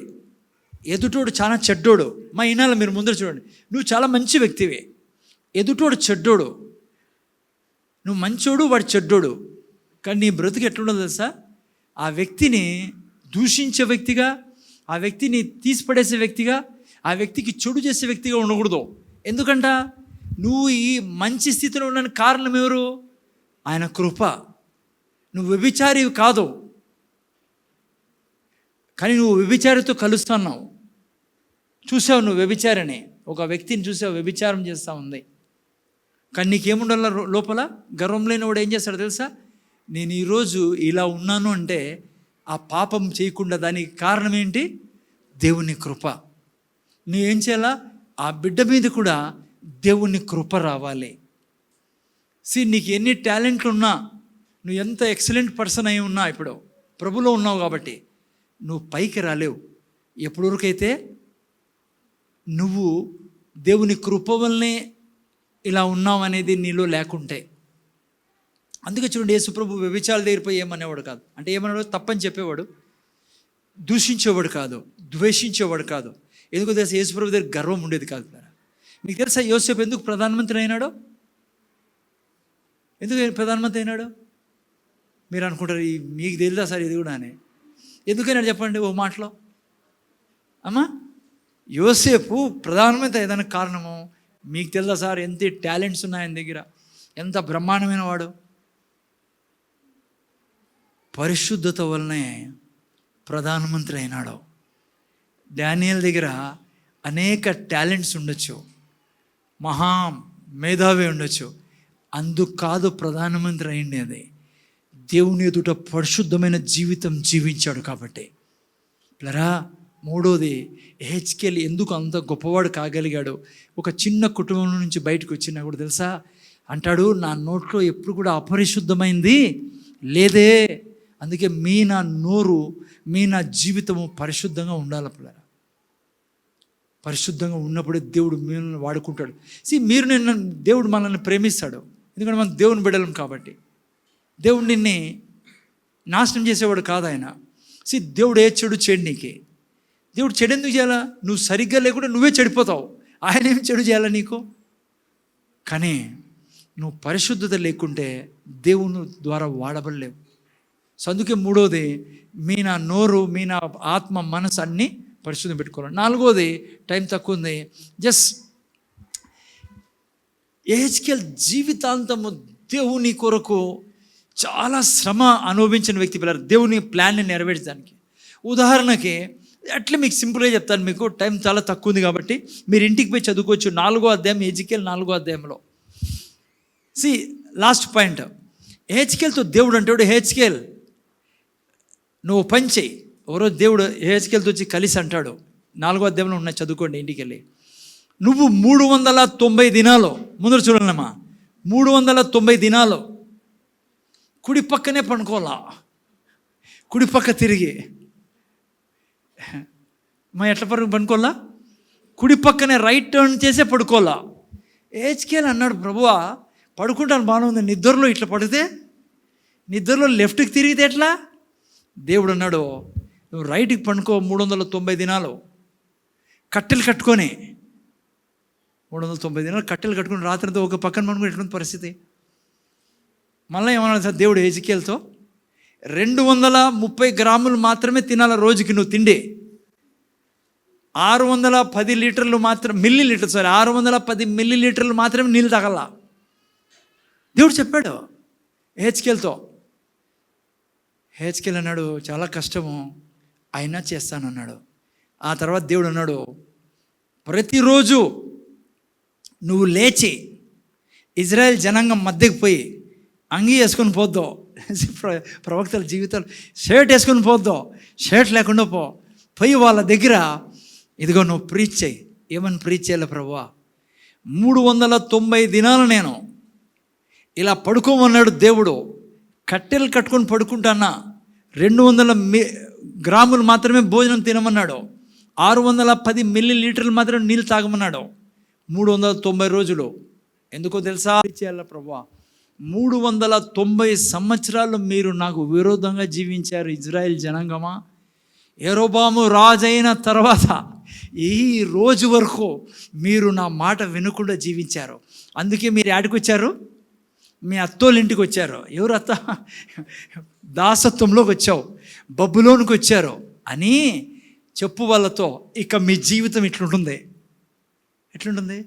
Speaker 1: ఎదుటోడు చాలా చెడ్డోడు. మా ఈనాల మీరు ముందర చూడండి, నువ్వు చాలా మంచి వ్యక్తివే, ఎదుటోడు చెడ్డోడు. నువ్వు మంచోడు, వాడు చెడ్డోడు. కానీ నీ బ్రతుకు ఎట్లుండదు తెలుసా? ఆ వ్యక్తిని దూషించే వ్యక్తిగా, ఆ వ్యక్తిని తీసిపడేసే వ్యక్తిగా, ఆ వ్యక్తికి చెడు చేసే వ్యక్తిగా ఉండకూడదు. ఎందుకంట నువ్వు ఈ మంచి స్థితిలో ఉండడానికి కారణం ఎవరు? ఆయన కృప. నువ్వు వ్యభిచారివి కాదు, కానీ నువ్వు వ్యభిచారితో కలుస్తున్నావు. చూసావు నువ్వు వ్యభిచారిని, ఒక వ్యక్తిని చూసావు వ్యభిచారం చేస్తూ ఉంది. కానీ నీకేముండాల లోపల? గర్వం లేనివాడు ఏం చేస్తాడు తెలుసా? నేను ఈరోజు ఇలా ఉన్నాను అంటే ఆ పాపం చేయకుండా దానికి కారణం ఏంటి? దేవుని కృప. నువ్వేం చేయాలా? ఆ బిడ్డ మీద కూడా దేవుని కృప రావాలి. నీకు ఎన్ని టాలెంట్లు ఉన్నా, నువ్వు ఎంత ఎక్సలెంట్ పర్సన్ అయి ఉన్నా, ఇప్పుడు ప్రభులో ఉన్నావు కాబట్టి నువ్వు పైకి రాలేవు. ఎప్పటి వరకైతే నువ్వు దేవుని కృప వల్లనే ఇలా ఉన్నావు అనేది నీలో లేకుంటే. అందుకే చూడండి, యేసుప్రభు వ్యభిచారాల దగ్గర పోయి ఏమనేవాడు కాదు. అంటే ఏమనేవాడు? తప్పని చెప్పేవాడు, దూషించేవాడు కాదు, ద్వేషించేవాడు కాదు. ఎందుకు తెలుసా? యేసుప్రభు దగ్గర గర్వం ఉండేది కాదు. మీకు తెలుసా యోసేపు ఎందుకు ప్రధానమంత్రి అయినాడో? ఎందుకు ప్రధానమంత్రి అయినాడు? మీరు అనుకుంటారు మీకు తెలుదా సార్ ఇది కూడా అని. ఎందుకైనా చెప్పండి ఓ మాటలో. అమ్మా, యోసేపు ప్రధానమంత్రి ఏదైనా కారణము మీకు తెలుదా సార్? ఎంత టాలెంట్స్ ఉన్నాయి ఆయన దగ్గర, ఎంత బ్రహ్మాండమైన వాడు. పరిశుద్ధత వల్లనే ప్రధానమంత్రి అయినాడు. డానియేల్ దగ్గర అనేక టాలెంట్స్ ఉండొచ్చు, మహా మేధావి ఉండొచ్చు, అందుకు కాదు ప్రధానమంత్రి అయింది. దేవుని ఎదుట పరిశుద్ధమైన జీవితం జీవించాడు కాబట్టి. ప్లరా, మూడోది, హెచ్కేల్ ఎందుకు అంత గొప్పవాడు కాగలిగాడు? ఒక చిన్న కుటుంబం నుంచి బయటకు వచ్చినా కూడా తెలుసా అంటాడు, నా నోట్లో ఎప్పుడు కూడా అపరిశుద్ధమైంది లేదే. అందుకే నా నోరు, నా జీవితము పరిశుద్ధంగా ఉండాలి పిల్లరా. పరిశుద్ధంగా ఉన్నప్పుడే దేవుడు మిమ్మల్ని వాడుకుంటాడు. మీరు నిన్న దేవుడు మనల్ని ప్రేమిస్తాడు, ఎందుకంటే మనం దేవుని బిడ్డలం కాబట్టి. దేవుడు నిన్ను నాశనం చేసేవాడు కాదు ఆయన. దేవుడు ఏ చెడు చేయడు నీకే. దేవుడు చెడు ఎందుకు చేయాలా? నువ్వు సరిగ్గా లేకుండా నువ్వే చెడిపోతావు. ఆయన ఏం చెడు చేయాలా నీకు? కానీ నువ్వు పరిశుద్ధత లేకుంటే దేవుని ద్వారా వాడబడలేవు. సో అందుకే మూడోది, నా నోరు, నా ఆత్మ, మనసు అన్నీ పరిశుద్ధం పెట్టుకోవాలి. నాలుగోది, టైం తక్కువ ఉంది, హెచ్కేల్ జీవితాంతము దేవుని కొరకు చాలా శ్రమ అనుభవించిన వ్యక్తి పిల్లలు, దేవుని ప్లాన్ని నెరవేర్చడానికి. ఉదాహరణకి అట్లా మీకు సింపుల్గా చెప్తాను, మీకు టైం చాలా తక్కువ ఉంది కాబట్టి మీరు ఇంటికి పోయి చదువుకోవచ్చు. 4వ అధ్యాయం, హెచ్కేల్ 4వ అధ్యాయంలో. లాస్ట్ పాయింట్, హెచ్కేల్తో దేవుడు అంటాడు, హెచ్కేల్ నువ్వు పని చేయి. ఎవరో దేవుడు హెచ్కేల్తో వచ్చి కలిసి అంటాడు, 4వ అధ్యాయంలో ఉన్నాయి, చదువుకోండి ఇంటికి వెళ్ళి. నువ్వు 390 దినాలు, ముందర చూడండిమ్మా, 390 దినాలు కుడి పక్కనే పనుకోవాలా, కుడి పక్క తిరిగి. ఎట్లా పనుకోవాలా? కుడి పక్కనే రైట్ టర్న్ చేసే పడుకోవాలా. హెచ్కేల్ అన్నాడు, ప్రభువా పడుకుంటాను బాగానే ఉంది, నిద్రలో ఇట్లా పడితే, నిద్రలో లెఫ్ట్కి తిరిగితే ఎట్లా? దేవుడు అన్నాడు, నువ్వు రైట్కి పనుకో 390 దినాలు, కట్టెలు కట్టుకొని. 390 దినాలు కట్టెలు కట్టుకుని రాత్రితో ఒక పక్కన పనుకుని ఎటువంటి పరిస్థితి? మళ్ళీ ఏమన్నాడు సార్ దేవుడు హెచ్కేల్తో? 230 గ్రాములు మాత్రమే తినాల రోజుకి నువ్వు తిండి. 610 లీటర్లు మాత్రం, 610 మిల్లీలీటర్లు మాత్రమే నీళ్ళు తాగల. దేవుడు చెప్పాడు హెచ్కేల్తో. హెచ్కేల్ అన్నాడు, చాలా కష్టము, అయినా చేస్తానన్నాడు. ఆ తర్వాత దేవుడు అన్నాడు, ప్రతిరోజు నువ్వు లేచి ఇజ్రాయెల్ జనాంగం మధ్యకి పోయి అంగీ వేసుకొని పోద్దో, ప్రవక్తల జీవితాలు షర్ట్ వేసుకొని పోద్దో, షర్ట్ లేకుండా పోయి వాళ్ళ దగ్గర ఇదిగో నువ్వు ప్రీచ్ చేయి. ఏమని ప్రీచ్ చేయాలి ప్రభువా? 390 దినాలు నేను ఇలా పడుకోమన్నాడు దేవుడు. కట్టెలు కట్టుకొని పడుకుంటానా, 200 గ్రాములు మాత్రమే భోజనం తినమన్నాడు, 610 మిల్లీలీటర్లు మాత్రమే నీళ్ళు తాగమన్నాడు. 390 రోజులు. ఎందుకో తెలుసా? చేయాల ప్రభువా, 390 సంవత్సరాలు మీరు నాకు విరోధంగా జీవించారు ఇజ్రాయెల్ జనాంగమా. యెరోబాము రాజైన తర్వాత ఈ రోజు వరకు మీరు నా మాట వినకుండా జీవించారు. అందుకే మీరు యాడికి వచ్చారు? మీ అత్తోళ్ళ ఇంటికి వచ్చారు. ఎవరు అత్త? దాసత్వంలోకి వచ్చావు, బబులోనికి వచ్చారు అని చెప్పు వాళ్ళతో. ఇక మీ జీవితం ఇట్లుంటుంది. ఎట్లుంటుంది?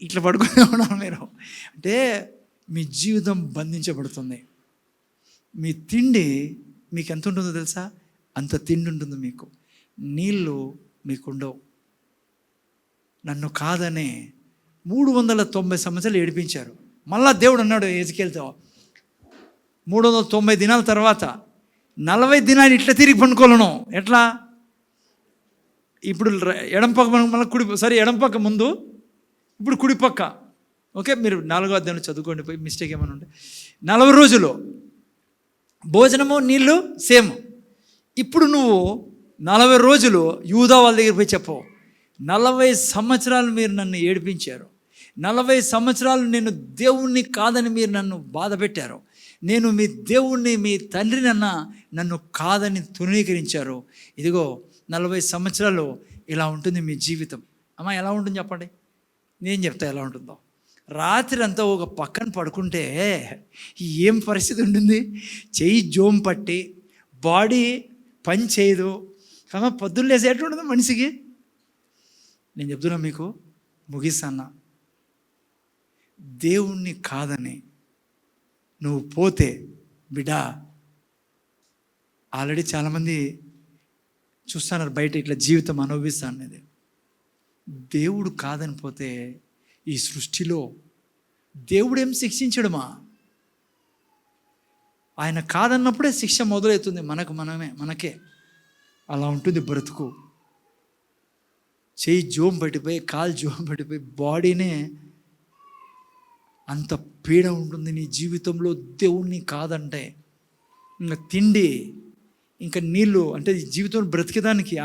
Speaker 1: ఇట్లా పడుకునే ఉన్నారు మీరు. అంటే మీ జీవితం బంధించబడుతుంది. మీ తిండి మీకు ఎంత ఉంటుందో తెలుసా? అంత తిండి ఉంటుంది మీకు. నీళ్ళు మీకు ఉండవు. నన్ను కాదనే 390 సంవత్సరాలు ఏడిపించారు. మళ్ళా దేవుడు అన్నాడు హెచ్కేల్తో, 390 దినాల తర్వాత 40 దినాలు ఇట్లా తిరిగి పండుకోలను. ఎట్లా? ఇప్పుడు ఎడంపక్క మళ్ళీ ఎడంపక్క ముందు, ఇప్పుడు కుడిపక్క. ఓకే, మీరు 4వ అధ్యాయంలో చదువుకోండి పోయి, మిస్టేక్ ఏమైనా ఉంటే. 40 రోజులు భోజనము నీళ్ళు సేమ్. ఇప్పుడు నువ్వు 40 రోజులు యూదా వాళ్ళ దగ్గర పోయి చెప్పవు, 40 సంవత్సరాలు మీరు నన్ను ఏడిపించారు, 40 సంవత్సరాలు నేను దేవుణ్ణి కాదని మీరు నన్ను బాధ పెట్టారు, నేను మీ దేవుణ్ణి మీ తండ్రినన్నా నన్ను కాదని తృణీకరించారు. ఇదిగో 40 సంవత్సరాలు ఇలా ఉంటుంది మీ జీవితం. అమ్మా ఎలా ఉంటుంది చెప్పండి, నేను చెప్తా ఎలా ఉంటుందో. రాత్రి అంతా ఒక పక్కన పడుకుంటే ఏం పరిస్థితి ఉంటుంది, చెయ్యి జోం పట్టి బాడీ పని చేయదు, కానీ పొద్దున్న లేసి ఎట్లుంటుందో మనిషికి. నేను చెప్తున్నా మీకు, ముగిస్తాన్నా, దేవుణ్ణి కాదని నువ్వు పోతే బిడ్డా, ఆల్రెడీ చాలామంది చూస్తున్నారు బయట ఇట్లా జీవితం అనుభవిస్తాను అనేది. దేవుడు కాదని పోతే ఈ సృష్టిలో దేవుడేం శిక్షించడమా? ఆయన కాదన్నప్పుడే శిక్ష మొదలవుతుంది మనకే. అలా ఉంటుంది బ్రతుకు. చెయ్యి జోం పట్టిపోయి, కాలు జోం పట్టిపోయి, బాడీనే అంత పీడ ఉంటుంది నీ జీవితంలో దేవుణ్ణి కాదంటే. ఇంకా తిండి, ఇంకా నీళ్ళు, అంటే జీవితంలో బ్రతికేదానికి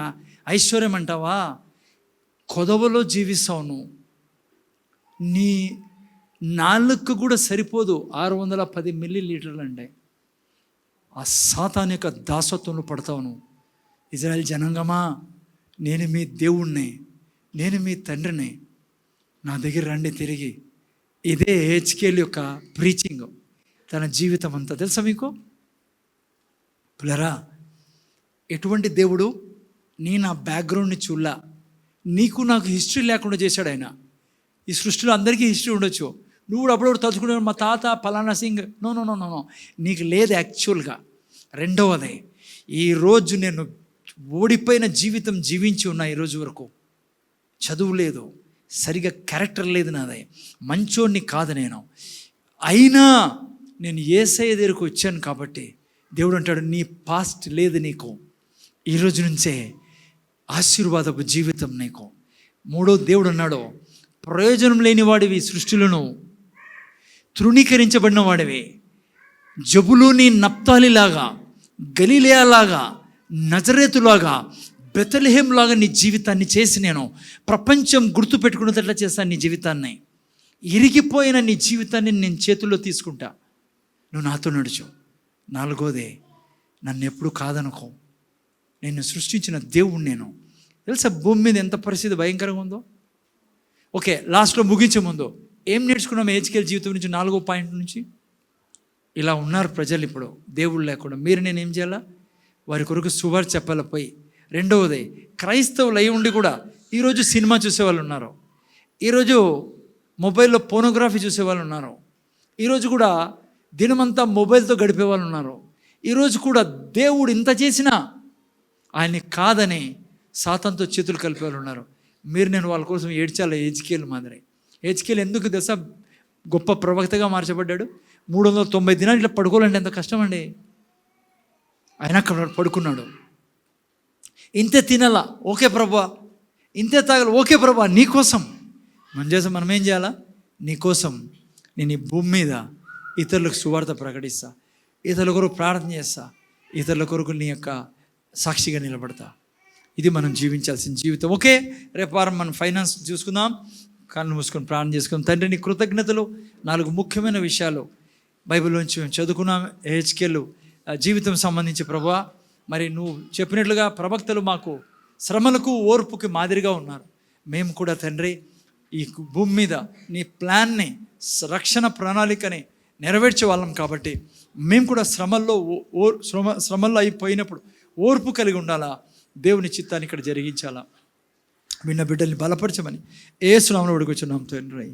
Speaker 1: ఐశ్వర్యం అంటావా, కొదవలో జీవిస్తావు నువ్వు. నీ నాలుగు కూడా సరిపోదు 610 మిల్లీలీటర్లు అంటే. ఆ సాతాను యొక్క దాసత్వంలో పడతావు నువ్వు. ఇజ్రాయెల్ జనాంగమా, నేను మీ దేవుణ్ణి, నేను మీ తండ్రిని, నా దగ్గర రండి తిరిగి. ఇదే హెచ్కేల్ యొక్క ప్రీచింగ్, తన జీవితం అంతా. తెలుసా మీకు పిల్లరా, ఎటువంటి దేవుడు? నా బ్యాక్గ్రౌండ్ని చూడలా, నీకు నాకు హిస్టరీ లేకుండా చేశాడు ఆయన. ఈ సృష్టిలో అందరికీ హిస్టరీ ఉండొచ్చు, నువ్వు కూడా అప్పుడప్పుడు తలుచుకున్నావు మా తాత పలానా Singh. No no no no no, నీకు లేదు యాక్చువల్గా. రెండవది, ఈరోజు నేను ఓడిపోయిన జీవితం జీవించి ఉన్నా ఈరోజు వరకు. చదువు లేదు, సరిగా క్యారెక్టర్ లేదు నాది, మంచోడిని కాదు నేను. అయినా నేను యేసయ్య దగ్గరకు వచ్చాను కాబట్టి దేవుడు అంటాడు, నీ పాస్ట్ లేదు నీకు, ఈరోజు నుంచే ఆశీర్వాదపు జీవితం నీకు. మూడో దేవుడు అన్నాడు, ప్రయోజనం లేని వాడివి సృష్టిలోను, తృణీకరించబడిన వాడివి, జబులూని నప్తాలిలాగా, గలిలయలాగా, నజరేతులాగా, బెత్లెహేంలాగా నీ జీవితాన్ని చేసి నేను ప్రపంచం గుర్తుపెట్టుకునేటట్లా చేస్తాను నీ జీవితాన్ని. ఇరిగిపోయిన నీ జీవితాన్ని నేను చేతుల్లో తీసుకుంటా, నువ్వు నాతో నడుచు. నాలుగోదే, నన్ను ఎప్పుడు కాదనుకో, నేను సృష్టించిన దేవుడు నేను. తెలుసా భూమి మీద ఎంత పరిస్థితి భయంకరంగా ఉందో? ఓకే, లాస్ట్లో ముగించే ముందు ఏం నేర్చుకున్నాం హెచ్కేల్ జీవితం నుంచి? 4వ పాయింట్ నుంచి, ఇలా ఉన్నారు ప్రజలు ఇప్పుడు దేవుడు లేకుండా. మీరు నేను ఏం చేయాలా? వారి కొరకు సువార్త చెప్పాలి పోయి. రెండవది, క్రైస్తవులు అయి ఉండి కూడా ఈరోజు సినిమా చూసేవాళ్ళు ఉన్నారు, ఈరోజు మొబైల్లో పోనోగ్రఫీ చూసేవాళ్ళు ఉన్నారు, ఈరోజు కూడా దినమంతా మొబైల్తో గడిపే వాళ్ళు ఉన్నారు. ఈరోజు కూడా దేవుడు ఇంత చేసినా ఆయన్ని కాదని సాతానుతో చేతులు కలిపే వాళ్ళు ఉన్నారు. మీరు నేను వాళ్ళ కోసం ఏడ్చాలి. హెచ్కేల్ మాదిరి. హెచ్కేల్ ఎందుకు తెలుసా గొప్ప ప్రవక్తగా మార్చబడ్డాడు? 390 దినాలు ఇట్లా పడుకోవాలంటే ఎంత కష్టం అండి. ఆయన అక్కడ పడుకున్నాడు. ఇంతే తినాలా, ఓకే ప్రభా, ఇంతే తాగాలి, ఓకే ప్రభా, నీకోసం. మనం ఏం చేయాలా? నీకోసం నేను ఈ భూమి మీద ఇతరులకు సువార్త ప్రకటిస్తా, ఇతరుల కొరకు ప్రార్థన చేస్తా, ఇతరుల కొరకు నీ యొక్క సాక్షిగా నిలబడతా. ఇది మనం జీవించాల్సిన జీవితం. ఓకే, రేపు వారం మనం ఫైనాన్స్ చూసుకుందాం. కళ్ళు మూసుకొని ప్రార్థన చేసుకుందాం. తండ్రి, నీ కృతజ్ఞతలు. 4 ముఖ్యమైన విషయాలు బైబిల్లోంచి మేము చదువుకున్నాం. హెచ్కేల్ జీవితం సంబంధించి ప్రభువా, మరి నువ్వు చెప్పినట్లుగా ప్రవక్తలు మాకు శ్రమలకు ఓర్పుకి మాదిరిగా ఉన్నారు. మేము కూడా తండ్రి ఈ భూమి మీద నీ ప్లాన్ని, రక్షణ ప్రణాళికని నెరవేర్చే వాళ్ళం కాబట్టి మేము కూడా శ్రమల్లో అయిపోయినప్పుడు ఓర్పు కలిగి ఉండాలా, దేవుని చిత్తాన్ని ఇక్కడ జరిగించాలా. విన్న బిడ్డల్ని బలపరచమని యేసు నామములో అడుగుచున్నాం తండ్రి.